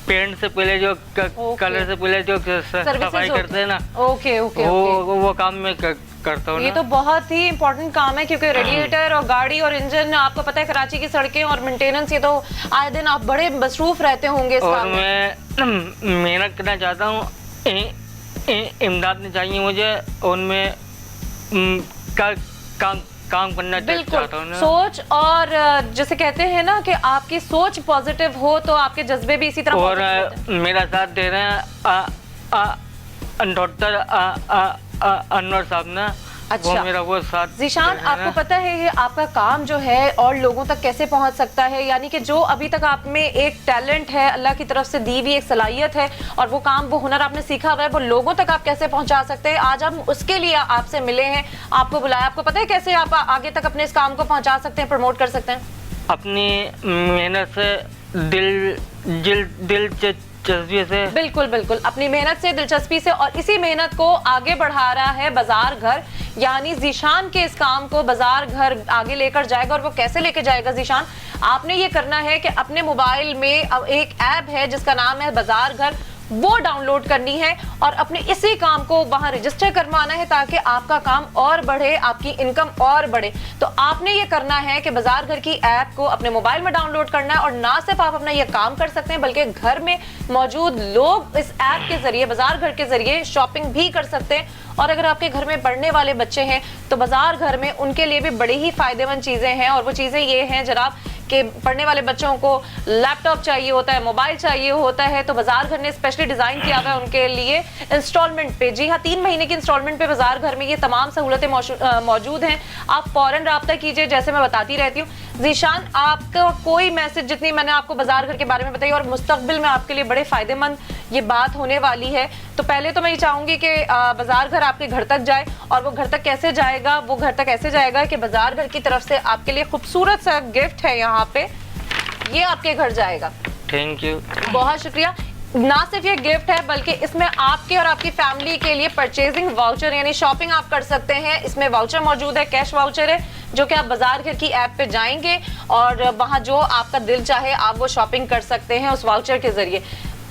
पेंट से पहले जो कलर से पहले जो सफाई करते हैं ना,
ओके ओके,
वो काम में करता हूँ
ये
ना।
तो बहुत ही इम्पोर्टेंट काम है, क्योंकि रेडिएटर और गाड़ी और इंजन, आपको पता है कराची की सड़कें और मेंटेनेंस, ये तो आए दिन आप बड़े मसरूफ रहते होंगे इस
और
काम में।
मैं मेहनत करना चाहता हूँ, इमदाद नहीं चाहिए मुझे, उनमें काम करना
बिल्कुल,
चाहता हूँ ना।
सोच और जैसे कहते हैं ना कि आपकी सोच पॉजिटिव हो तो आपके जज्बे भी इसी तरह
और
positive होते हैं।
मेरा साथ दे रहे हैं डॉक्टर अनवर साहब ना।
अच्छा।
वो मेरा वो साथ
ज़ीशान,
दे रहे हैं
आपको
ना।
पता है ये आपका काम जो है और लोगों तक कैसे पहुंच सकता है, यानी कि जो अभी तक आप में एक टैलेंट है, अल्लाह की तरफ से दी हुई एक सलाहियत है, और वो काम, वो हुनर आपने सीखा हुआ है, वो लोगों तक आप कैसे पहुंचा सकते हैं। आज हम उसके लिए आपसे मिले हैं, आपको बुलाया। आपको पता है कैसे आप आगे तक अपने इस काम को पहुंचा सकते हैं, प्रमोट कर सकते हैं?
अपनी मेहनत से दिलचस्पी से।
बिल्कुल बिल्कुल, अपनी मेहनत से, दिलचस्पी से, और इसी मेहनत को आगे बढ़ा रहा है बाजार घर, यानी ज़ीशान के इस काम को बाजार घर आगे लेकर जाएगा। और वो कैसे लेकर जाएगा ज़ीशान? आपने ये करना है कि अपने मोबाइल में अब एक ऐप है जिसका नाम है बाजार घर, वो डाउनलोड करनी है और अपने इसी काम को वहां रजिस्टर करवाना है, ताकि आपका काम और बढ़े, आपकी इनकम और बढ़े। तो आपने ये करना है कि बाजार घर की ऐप को अपने मोबाइल में डाउनलोड करना है, और ना सिर्फ आप अपना ये काम कर सकते हैं, बल्कि घर में मौजूद लोग इस ऐप के जरिए, बाजार घर के जरिए शॉपिंग भी कर सकते हैं। और अगर आपके घर में पढ़ने वाले बच्चे हैं तो बाजार घर में उनके लिए भी बड़ी ही फायदेमंद चीजें हैं, और वो चीजें ये हैं जनाब कि पढ़ने वाले बच्चों को लैपटॉप चाहिए होता है, मोबाइल चाहिए होता है, तो बाजार घर ने स्पेशली डिजाइन किया हुआ है उनके लिए इंस्टॉलमेंट पे। जी हाँ, 3 महीने की इंस्टॉलमेंट पे बाजार घर में ये तमाम सहूलतें मौजूद हैं। आप फौरन राब्ता कीजिए, जैसे मैं बताती रहती हूँ। ज़ीशान, आपका कोई मैसेज, जितनी मैंने आपको बाजार घर के बारे में बताई और मुस्तकबिल में आपके लिए बड़े फायदेमंद ये बात होने वाली है, तो पहले तो मैं ये चाहूंगी कि बाजार घर आपके घर तक जाए। और वो घर तक कैसे जाएगा? वो घर तक ऐसे जाएगा कि बाजार घर की तरफ से आपके लिए खूबसूरत सा गिफ्ट है यहाँ पे, ये आपके घर जाएगा।
Thank you.
बहुत शुक्रिया। ना सिर्फ ये गिफ्ट है, बल्कि इसमें आपके और आपकी फैमिली के लिए परचेजिंग वाउचर, यानी शॉपिंग आप कर सकते हैं। इसमें वाउचर मौजूद है, कैश वाउचर है, जो कि आप बाजार घर की ऐप पे जाएंगे और वहां जो आपका दिल चाहे आप वो शॉपिंग कर सकते हैं उस वाउचर के जरिए।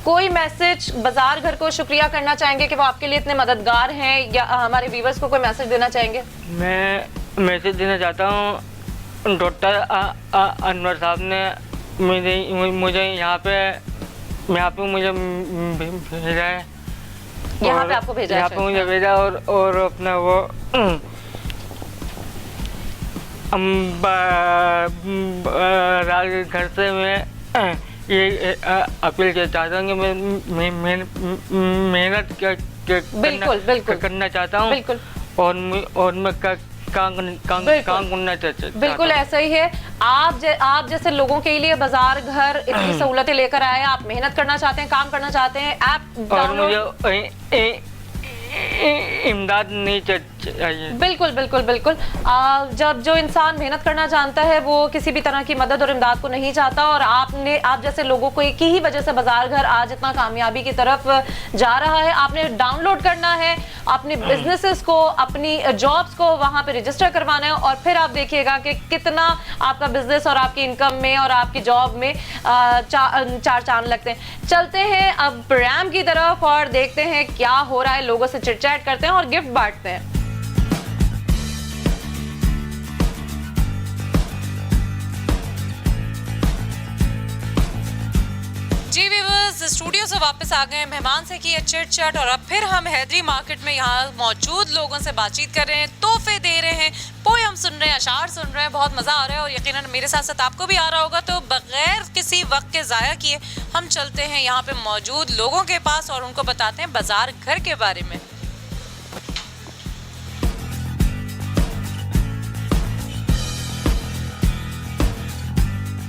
कोई मैसेज बाजार घर को शुक्रिया करना चाहेंगे कि वो आपके लिए इतने मददगार हैं, या हमारे व्यूवर्स को कोई मैसेज देना चाहेंगे?
मैं मैसेज देना चाहता हूँ, डॉक्टर अनवर साहब ने मुझे यहाँ पे मुझे भेजा है।
यहाँ पे आपको भेजा है?
यहाँ पे मुझे भेजा, और अपना वो घर से मैं ये अपील चाहता हूँ कि मैं मेहनत करना चाहता हूँ।
बिल्कुल।
और मैं काम करना चाहता हूँ।
बिल्कुल ऐसा ही है। आप जैसे लोगों के लिए बाजार घर इतनी सहूलतें लेकर आए, आप मेहनत करना चाहते हैं, काम करना चाहते हैं, ऐप
और मुझे इमदाद नहीं चाहिए।
बिल्कुल बिल्कुल बिल्कुल। जब जो इंसान मेहनत करना जानता है वो किसी भी तरह की मदद और इमदाद को नहीं चाहता, और आप जैसे लोगों को की ही वजह से बाजार घर आज इतना कामयाबी की तरफ जा रहा है। आपने डाउनलोड करना है, अपने बिजनेसेस को, अपनी जॉब्स को वहां पे रजिस्टर करवाना है, और फिर आप देखिएगा कि कितना आपका बिजनेस और आपकी इनकम में और आपकी जॉब में चार चांद लगते हैं। चलते हैं अब प्रोग्राम की तरफ और देखते हैं क्या हो रहा है, लोगों से चिट चैट करते हैं और गिफ्ट बांटते हैं। जी व्यूअर्स, स्टूडियो से वापस आ गए, मेहमान से किए चिट चैट, और अब फिर हम हैदरी मार्केट में यहाँ मौजूद लोगों से बातचीत कर रहे हैं, तोहफे दे रहे हैं, पोयम सुन रहे हैं, अशार सुन रहे हैं। बहुत मज़ा आ रहा है और यकीनन मेरे साथ साथ आपको भी आ रहा होगा। तो बगैर किसी वक्त के ज़ाया किए हम चलते हैं यहाँ पे मौजूद लोगों के पास और उनको बताते हैं बाजार घर के बारे में।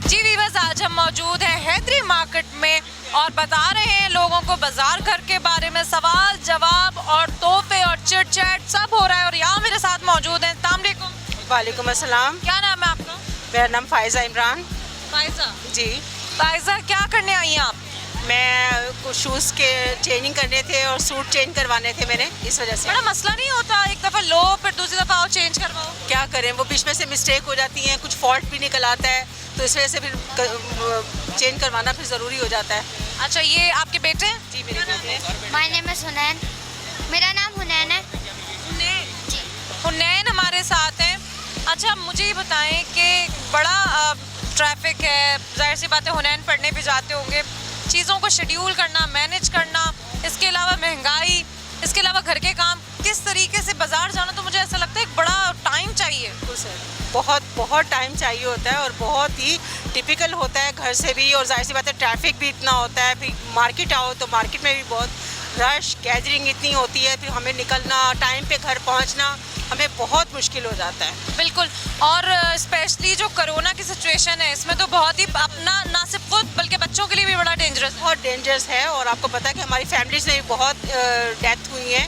जी वीवर्स, आज हम मौजूद हैं हैदरी मार्केट में और बता रहे हैं लोगों को बाजार घर के बारे में। सवाल जवाब और तोहफे और चिट चैट सब हो रहा है, और यहाँ मेरे साथ मौजूद हैं। अस्सलाम वालेकुम।
वालेकुम अस्सलाम।
क्या नाम है आपका?
मेरा नाम फायजा इमरान।
फायजा
जी।
फायजा, क्या करने आई हैं आप?
मैं कुछ शूज़ के चेंजिंग करने थे और सूट चेंज करवाने थे मैंने, इस वजह से।
बड़ा मसला नहीं होता, एक दफ़ा लो फिर दूसरी दफ़ा आओ चेंज करवाओ?
क्या करें, वो बीच में से मिस्टेक हो जाती हैं, कुछ फॉल्ट भी निकल आता है, तो इस वजह से फिर चेंज करवाना फिर ज़रूरी हो जाता है।
अच्छा, ये आपके बेटे हैं?
जी, मेरे बेटे हैं।
My name is Hunain. मेरा नाम हुनैन है।
जी। मुझे ये बताएं कि बड़ा ट्रैफिक है, जाहिर सी बात है हुनैन पढ़ने भी जाते होंगे, चीज़ों को शेड्यूल करना, मैनेज करना, इसके अलावा महंगाई, इसके अलावा घर के काम, किस तरीके से बाज़ार जाना, तो मुझे ऐसा लगता है एक बड़ा टाइम चाहिए।
बिल्कुल सर, बहुत बहुत टाइम चाहिए होता है और बहुत ही टिपिकल होता है घर से भी, और जाहिर सी बात है ट्रैफिक भी इतना होता है, फिर मार्केट आओ तो मार्केट में भी बहुत रश, गैदरिंग इतनी होती है, फिर हमें निकलना, टाइम पे घर पहुंचना हमें बहुत मुश्किल हो जाता है।
बिल्कुल, और स्पेशली जो कोरोना की सिचुएशन है इसमें तो बहुत ही अपना ना सिर्फ खुद बल्कि बच्चों के लिए भी बड़ा डेंजरस है।
बहुत डेंजरस है, और आपको पता है कि हमारी फैमिलीज में भी बहुत डेथ हुई है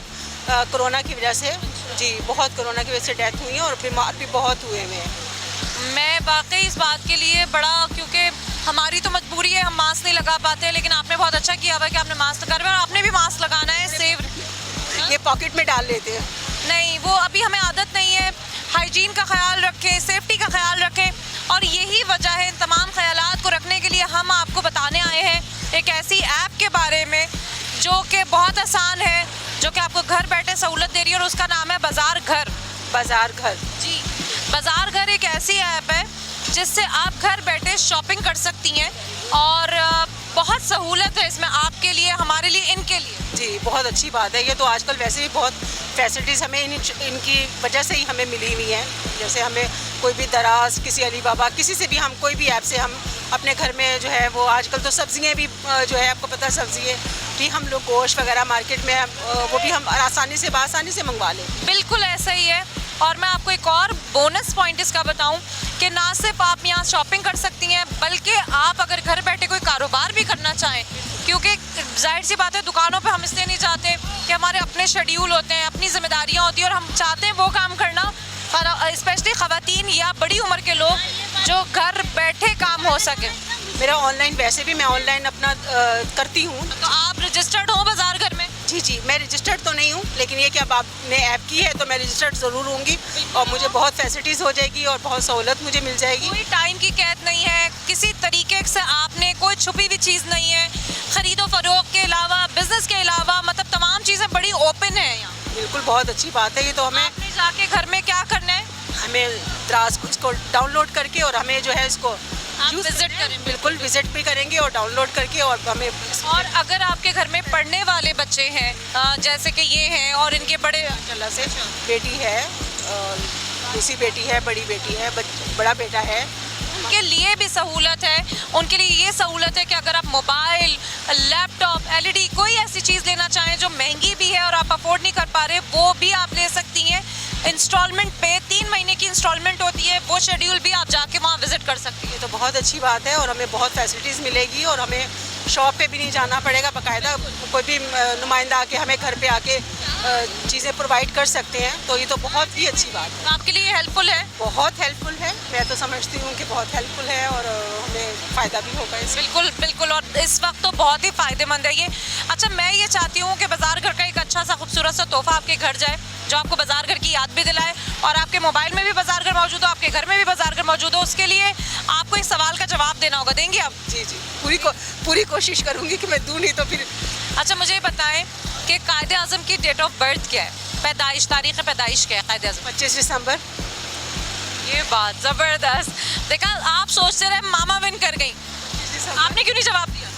कोरोना की वजह से। जी, बहुत कोरोना की वजह से डेथ हुई है और बीमार भी बहुत हुए हुए हैं।
मैं वाकई इस बात के लिए बड़ा, क्योंकि हमारी तो मजबूरी है, हम मास्क नहीं लगा पाते, लेकिन आपने बहुत अच्छा किया हुआ कि आपने मास्क लगा रहे हैं, और आपने भी मास्क लगाना है। सेव
ये पॉकेट में डाल लेते हैं।
नहीं, वो अभी हमें आदत नहीं है। हाइजीन का ख्याल रखें, सेफ्टी का ख्याल रखें, और यही वजह है इन तमाम ख्यालात को रखने के लिए हम आपको बताने आए हैं एक ऐसी ऐप के बारे में जो कि बहुत आसान है, जो कि आपको घर बैठे सहूलत दे रही है, और उसका नाम है बाज़ार घर।
बाज़ार घर,
जी, बाज़ार घर एक ऐसी ऐप है जिससे आप घर बैठे शॉपिंग कर सकती हैं, और बहुत सहूलत है इसमें आपके लिए, हमारे लिए, इनके लिए।
जी, बहुत अच्छी बात है। ये तो आजकल वैसे भी बहुत फैसिलिटीज़ हमें इनकी वजह से ही हमें मिली हुई हैं। जैसे हमें कोई भी दराज, किसी अली बाबा, किसी से भी हम कोई भी ऐप से हम अपने घर में जो है वो, आजकल तो सब्जियां भी जो है आपको पता है सब्जियां भी हम लोग गोश्त वगैरह मार्केट में वो भी हम आसानी से मंगवा लें।
बिल्कुल ऐसा ही है, और मैं आपको एक और बोनस पॉइंट इसका बताऊं कि ना सिर्फ आप यहाँ शॉपिंग कर सकती हैं, बल्कि आप अगर घर बैठे कोई कारोबार भी करना चाहें, क्योंकि जाहिर सी बात है दुकानों पे हम इसलिए नहीं चाहते कि हमारे अपने शेड्यूल होते हैं, अपनी जिम्मेदारियाँ होती हैं, और हम चाहते हैं वो काम करना, और स्पेशली ख़वातीन या बड़ी उम्र के लोग जो घर बैठे काम हो सके।
मेरा ऑनलाइन, वैसे भी मैं ऑनलाइन अपना करती हूँ।
तो आप रजिस्टर्ड हो बाज़ार घर में?
जी, मैं रजिस्टर्ड तो नहीं हूँ, लेकिन ये कि अब आपने ऐप की है तो मैं रजिस्टर्ड ज़रूर होंगी, और मुझे बहुत फैसिलिटीज़ हो जाएगी और बहुत सहूलत मुझे मिल जाएगी।
कोई टाइम की कैद नहीं है, किसी तरीके से आपने कोई छुपी हुई चीज़ नहीं है, ख़रीदो फरोख्त के अलावा, बिजनेस के अलावा, मतलब तमाम चीज़ें बड़ी ओपन है यहाँ।
बिल्कुल, बहुत अच्छी बात है। ये तो हमें
आपने जाके घर में क्या करना है,
हमें द्रास को इसको डाउनलोड करके, और हमें जो है इसको
विजिट करें।
बिल्कुल विजिट भी करेंगे और डाउनलोड करके, और हमें
और अगर आपके घर में पढ़ने वाले बच्चे हैं जैसे कि ये हैं, और इनके बड़े
अल्लाह से बेटी है, दूसरी बेटी है, बड़ी बेटी है, बड़ा बेटा है,
उनके लिए भी सहूलत है। उनके लिए ये सहूलत है कि अगर आप मोबाइल, लैपटॉप, एलईडी, कोई ऐसी चीज़ लेना चाहें जो महंगी भी है और आप अफोर्ड नहीं कर पा रहे, वो भी आप ले सकती हैं इंस्टॉलमेंट पे। 3 महीने की इंस्टॉलमेंट होती है, वो शेड्यूल भी आप जाके वहाँ विजिट कर सकती हैं।
तो बहुत अच्छी बात है, और हमें बहुत फैसिलिटीज़ मिलेगी, और हमें शॉप पे भी नहीं जाना पड़ेगा, बाकायदा कोई भी नुमाइंदा आके हमें घर पे आके चीज़ें प्रोवाइड कर सकते हैं। तो ये तो बहुत ही अच्छी बात है,
आपके लिए हेल्पफुल है।
बहुत हेल्पफुल है। मैं तो समझती हूँ कि बहुत हेल्पफुल है, और हमें फ़ायदा भी होगा इससे।
बिल्कुल बिल्कुल, और इस वक्त तो बहुत ही फ़ायदेमंद है ये। अच्छा, मैं ये चाहती हूँ कि बाज़ार घर का एक अच्छा सा खूबसूरत सा तोहफा आपके घर जाए, जो आपको बाज़ार घर की याद भी दिलाए, और आपके मोबाइल में भी बाज़ार घर मौजूद हो, आपके घर में भी बाज़ार घर मौजूद हो। उसके लिए आपको इस सवाल का जवाब देना होगा। देंगे आप?
जी, पूरी कोशिश करूँगी कि मैं दूँ, नहीं तो फिर।
अच्छा, मुझे बताएं कि कायदे आज़म की डेट ऑफ बर्थ क्या है, पैदाइश, तारीख़ पैदाइश क्या है कायदे आज़म?
25 दिसंबर।
ये बात ज़बरदस्त। देखा, आप सोचते रहे मामा विन कर गई, आपने क्यों नहीं जवाब दिया?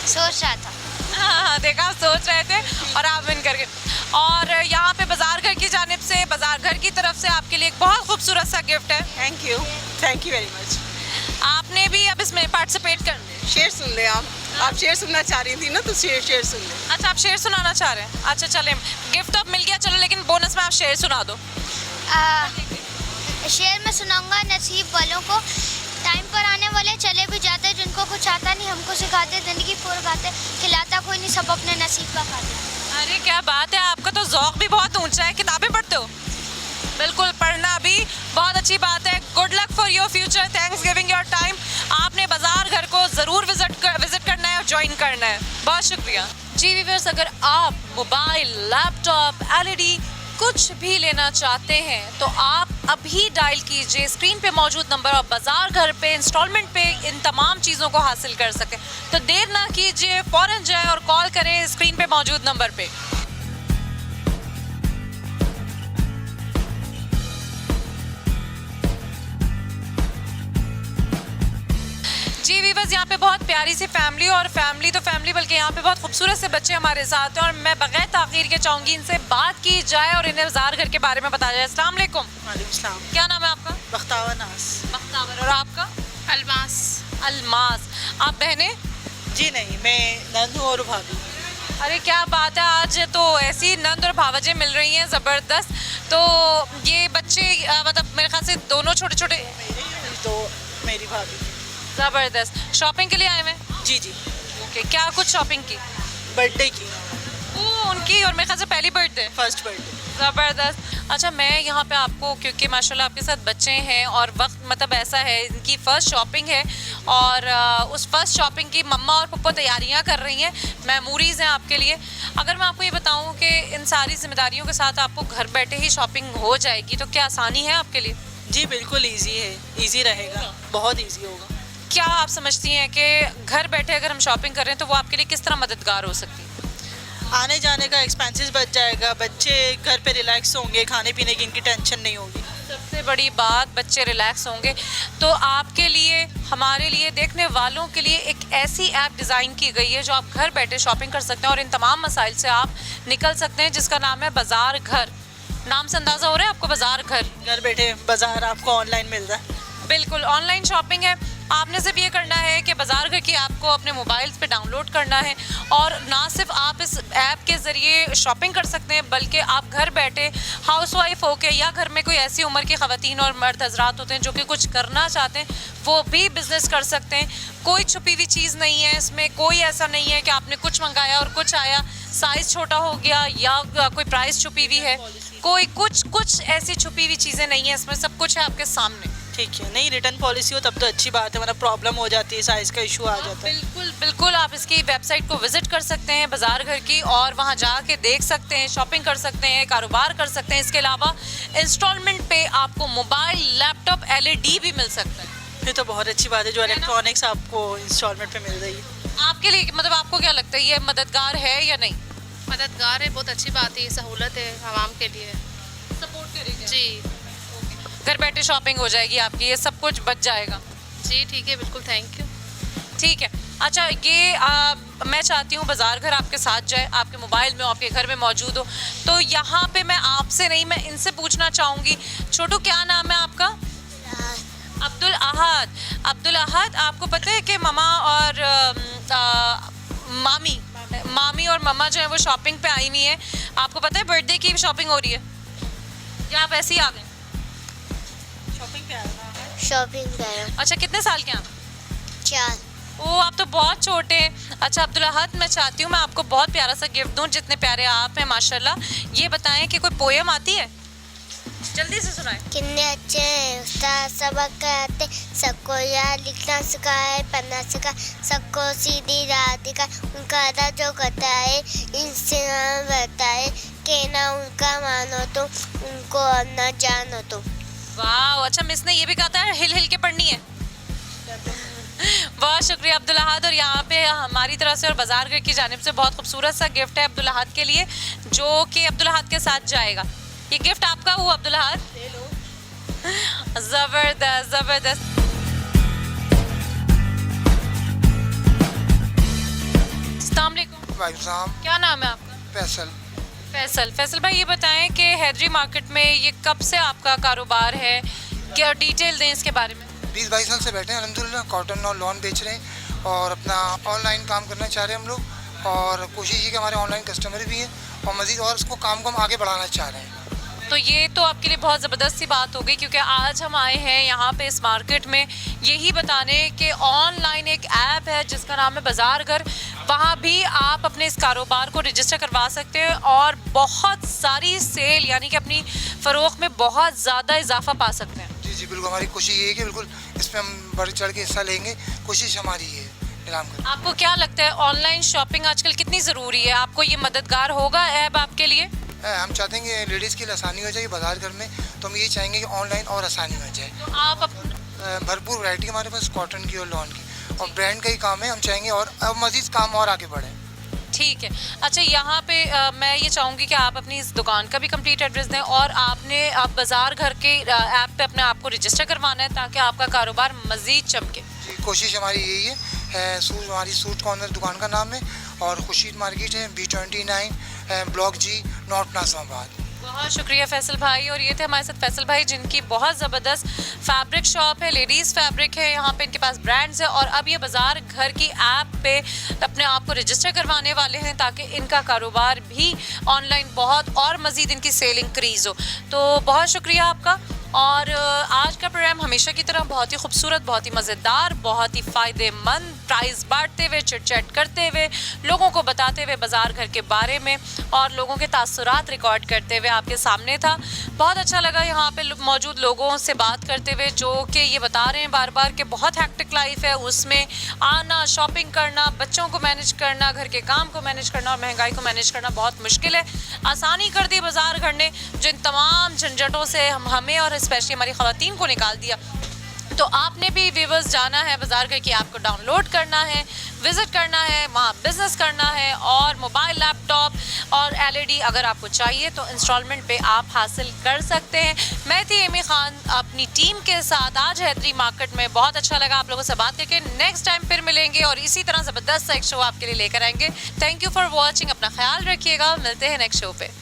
सोच रहा था।
हाँ, देखा, सोच रहे थे और आप विन कर गए। और यहाँ पे बाज़ार घर की जानिब से, बाज़ार घर की तरफ से आपके लिए एक बहुत खूबसूरत सा गिफ्ट है।
Thank you very much.
आपने भी अब इसमें पार्टिसिपेट कर ले।
शेर सुन ले आप शेर सुनना चाह रही थी ना, तो शेर सुन ले।
अच्छा, आप शेर सुनाना चाह रहे हैं? अच्छा चलें, गिफ्ट तो अब मिल गया, चलो, लेकिन बोनस में आप शेर सुना दो।
शेर में सुनाऊंगा, नसीब वालों को टाइम पर आने वाले चले भी जाते, जिनको कुछ आता नहीं हमको सिखाते, ज़िंदगी फोर खाते, खिलाता कोई नहीं, सब अपने नसीब का खाते।
अरे क्या बात है, आपका तो ज़ौक़ भी बहुत ऊंचा है। किताबें पढ़ते हो? बिल्कुल, पढ़ना भी बहुत अच्छी बात है। Good luck for your future, thanks giving your time. आपने बाज़ार घर को ज़रूर विजिट करना है और ज्वाइन करना है। बहुत शुक्रिया। जी व्यूअर्स, अगर आप मोबाइल, लैपटॉप, एलईडी कुछ भी लेना चाहते हैं तो आप अभी डायल कीजिए स्क्रीन पे मौजूद नंबर, और बाज़ार घर पे इंस्टॉलमेंट पे इन तमाम चीज़ों को हासिल कर सकें। तो देर ना कीजिए, फ़ौरन जाएं और कॉल करें स्क्रीन पे मौजूद नंबर पे। वीवर्स यहाँ पे बहुत प्यारी सी फैमिली, और फैमिली तो फैमिली बल्कि यहाँ पे बहुत खूबसूरत से बच्चे हमारे साथ हैं, और मैं बगैर ताख़ीर के चाहूँगी इनसे बात की जाए और इन्हें बाज़ार घर के बारे में बताया जाए। अस्सलाम वालेकुम।
वालेकुम सलाम।
क्या नाम है आपका?
बख्तावर नाज।
बख्तावर। और आपका?
अलमास।
अलमास। आप बहनें?
जी नहीं, मैं नंद हूँ और भाभी।
अरे क्या बात है, आज तो ऐसी नंद और भावजें मिल रही हैं ज़बरदस्त। तो ये बच्चे मतलब मेरे ख्याल से दोनों छोटे छोटे।
तो मेरी भाभी।
ज़बरदस्त। शॉपिंग के लिए आए हुए हैं?
जी जी,
ओके, क्या कुछ शॉपिंग की?
बर्थडे की,
ओ उनकी, और मेरे ख्याल से पहली बर्थडे।
First birthday.
ज़बरदस्त। अच्छा, मैं यहाँ पे आपको, क्योंकि माशाल्लाह आपके साथ बच्चे हैं और वक्त मतलब ऐसा है, इनकी फ़र्स्ट शॉपिंग है, और उस फर्स्ट शॉपिंग की मम्मा और पप्पा तैयारियाँ कर रही हैं, मेमोरीज़ हैं आपके लिए। अगर मैं आपको ये बताऊँ कि इन सारी जिम्मेदारियों के साथ आपको घर बैठे ही शॉपिंग हो जाएगी, तो क्या आसानी है आपके लिए?
जी बिल्कुल इजी है, इजी रहेगा, बहुत इजी होगा।
क्या आप समझती हैं कि घर बैठे अगर हम शॉपिंग कर रहे हैं तो वो आपके लिए किस तरह मददगार हो सकती है?
आने जाने का एक्सपेंसेस बच जाएगा, बच्चे घर पे रिलैक्स होंगे, खाने पीने की इनकी टेंशन नहीं होगी।
सबसे बड़ी बात, बच्चे रिलैक्स होंगे। तो आपके लिए, हमारे लिए, देखने वालों के लिए एक ऐसी ऐप डिज़ाइन की गई है जो आप घर बैठे शॉपिंग कर सकते हैं और इन तमाम मसाइल से आप निकल सकते हैं, जिसका नाम है बाज़ार घर। नाम से अंदाज़ा हो रहा है आपको, बाज़ार घर।
घर बैठे बाजार आपको ऑनलाइन मिल रहा है।
बिल्कुल ऑनलाइन शॉपिंग है। आपने सिर्फ ये करना है कि बाज़ार घर की ऐप को अपने मोबाइल पे डाउनलोड करना है, और ना सिर्फ आप इस ऐप के ज़रिए शॉपिंग कर सकते हैं, बल्कि आप घर बैठे हाउसवाइफ होके, या घर में कोई ऐसी उम्र की ख़वातीन और मर्द हजरात होते हैं जो कि कुछ करना चाहते हैं, वो भी बिज़नेस कर सकते हैं। कोई छुपी हुई चीज़ नहीं है इसमें, कोई ऐसा नहीं है कि आपने कुछ मंगाया और कुछ आया, साइज़ छोटा हो गया या कोई प्राइस छुपी हुई है, कोई कुछ ऐसी छुपी हुई चीज़ें नहीं है इसमें, सब कुछ है आपके सामने।
ठीक है, नहीं रिटर्न पॉलिसी हो तब तो अच्छी बात है, वरना प्रॉब्लम हो जाती है, साइज़ का इशू आ जाता है।
बिल्कुल बिल्कुल, आप इसकी वेबसाइट को विजिट कर सकते हैं बाज़ार घर की, और वहाँ जाके देख सकते हैं, शॉपिंग कर सकते हैं, कारोबार कर सकते हैं। इसके अलावा इंस्टॉलमेंट पे आपको मोबाइल, लैपटॉप, LED भी मिल सकता है।
फिर तो बहुत अच्छी बात है, जो इलेक्ट्रॉनिक्स आपको इंस्टॉलमेंट पे मिल रही है।
आपके लिए मतलब आपको क्या लगता है, ये मददगार है या नहीं?
मददगार है, बहुत अच्छी बात है, सहूलत है आवाम के लिए।
सपोर्ट करेगा
जी
घर बैठे शॉपिंग हो जाएगी आपकी, ये सब कुछ बच जाएगा।
जी ठीक है, बिल्कुल, थैंक यू।
ठीक है। अच्छा, ये मैं चाहती हूँ बाज़ार घर आपके साथ जाए, आपके मोबाइल में, आपके घर में मौजूद हो। तो यहाँ पे मैं आपसे नहीं, मैं इनसे पूछना चाहूँगी। छोटू, क्या नाम है आपका? अब्दुल अहद। अब्दुल अहद, आपको पता है कि मामा और मामी और मम्मा जो है वो शॉपिंग पे आई हुई हैं। आपको पता है बर्थडे की शॉपिंग हो रही है, या आप ऐसे ही आ गए?
शॉपिंग करो।
अच्छा, कितने साल के हैं आप?
4।
ओ, आप तो बहुत छोटे हैं। अच्छा अब्दुल अहद, मैं चाहती हूँ मैं आपको बहुत प्यारा सा गिफ्ट दूँ, जितने प्यारे आप हैं माशाल्लाह। ये बताएं कि कोई पोएम आती है, जल्दी से सुनाएं।
कितने अच्छे हैं उस्ताद, सबक कराते, सबको याद लिखना सिखाए, पढ़ना सिखाए, सबको सीधी राह दिखाए, उनका अदा जो करता है इनसे बताए, कहना उनका मानो तुम, उनको न जानो तुम।
वाह, अच्छा मिस ने ये भी कहा था हिल हिल के पढ़नी है। बहुत शुक्रिया अब्दुल अहद। और यहाँ पे हमारी तरफ से और बाज़ार घर की जानिब से बहुत खूबसूरत सा गिफ्ट है अब्दुल अहद के लिए, जो कि अब्दुल अहद के साथ जाएगा। ये गिफ्ट आपका हुआ अब्दुल अहद। ज़बरदस्त ज़बरदस्त। अस्सलाम वालेकुम।
वालेकुम।
क्या नाम है आपका?
फैसल।
फैसल भाई, ये बताएं कि हैदरी मार्केट में ये कब से आपका कारोबार है, क्या डिटेल दें इसके बारे में।
20-22 साल से बैठे हैं अल्हम्दुलिल्लाह, कॉटन और लॉन बेच रहे हैं और अपना ऑनलाइन काम करना चाह रहे हैं हम लोग, और कोशिश ये कि हमारे ऑनलाइन कस्टमर भी हैं और मज़ीद और इसको काम को हम आगे बढ़ाना चाह रहे हैं।
तो ये तो आपके लिए बहुत ज़बरदस्त सी बात हो गई, क्योंकि आज हम आए हैं यहाँ पे इस मार्केट में यही बताने कि ऑनलाइन एक ऐप है जिसका नाम है बाज़ार घर। वहाँ भी आप अपने इस कारोबार को रजिस्टर करवा सकते हैं और बहुत सारी सेल, यानी कि अपनी फ़रोख्त में बहुत ज़्यादा इजाफा पा सकते हैं।
जी जी बिल्कुल, हमारी कोशिश ये है कि बिल्कुल इस पर हम बढ़ चढ़ के हिस्सा लेंगे, कोशिश हमारी ये है नीलाम कर।
आपको क्या लगता है ऑनलाइन शॉपिंग आजकल कितनी ज़रूरी है? आपको ये मददगार होगा ऐप आपके लिए?
हम चाहते हैं कि लेडीज़ के लिए आसानी हो जाए बाज़ार घर में, तो हम ये चाहेंगे कि ऑनलाइन और आसानी हो जाए।
तो आप
भरपूर वैरायटी हमारे पास कॉटन की और लॉन की, और ब्रांड का ही काम है, हम चाहेंगे और अब मज़ीद काम और आगे बढ़े।
ठीक है। अच्छा, यहाँ पे मैं ये चाहूँगी कि आप अपनी इस दुकान का भी कंप्लीट एड्रेस दें और आपने आप बाज़ार घर के ऐप पे अपने आप को रजिस्टर करवाना है ताकि आपका कारोबार मज़ीद चमके।
जी, कोशिश हमारी यही है। हमारी सूट कॉर्नर दुकान का नाम है और खुर्शीद मार्केट है, B29 ब्लॉक जी, नॉर्थ नाज़िमाबाद।
बहुत शुक्रिया फैसल भाई। और ये थे हमारे साथ फैसल भाई जिनकी बहुत ज़बरदस्त फैब्रिक शॉप है, लेडीज़ फैब्रिक है, यहाँ पे इनके पास ब्रांड्स है और अब ये बाज़ार घर की ऐप पे अपने आप को रजिस्टर करवाने वाले हैं ताकि इनका कारोबार भी ऑनलाइन बहुत और मज़ीद इनकी सेल इंक्रीज़ हो। तो बहुत शुक्रिया आपका। और आज का प्रोग्राम हमेशा की तरह बहुत ही खूबसूरत, बहुत ही मज़ेदार, बहुत ही फ़ायदेमंद, प्राइस बांटते हुए, चिट चैट करते हुए, लोगों को बताते हुए बाज़ार घर के बारे में और लोगों के तासुरात रिकॉर्ड करते हुए आपके सामने था। बहुत अच्छा लगा यहाँ पे मौजूद लोगों से बात करते हुए जो कि ये बता रहे हैं बार बार कि बहुत हैक्टिक लाइफ है, उसमें आना, शॉपिंग करना, बच्चों को मैनेज करना, घर के काम को मैनेज करना और महंगाई को मैनेज करना बहुत मुश्किल है। आसानी कर दी बाज़ार घर ने, जिन तमाम झंझटों से हमें और स्पेशली हमारी ख़वातीन को निकाल दिया। तो आपने भी व्यूअर्स जाना है बाज़ार घर की ऐप को डाउनलोड करना है, विज़िट करना है, वहाँ बिज़नेस करना है और मोबाइल, लैपटॉप और LED अगर आपको चाहिए तो इंस्टॉलमेंट पे आप हासिल कर सकते हैं। मैं थी एमी खान अपनी टीम के साथ आज हैदरी मार्केट में। बहुत अच्छा लगा आप लोगों से बात करके। नेक्स्ट टाइम फिर मिलेंगे और इसी तरह ज़बरदस्त एक शो आपके लिए लेकर आएंगे। Thank you for watching. अपना ख्याल रखिएगा, मिलते हैं नेक्स्ट शो पे।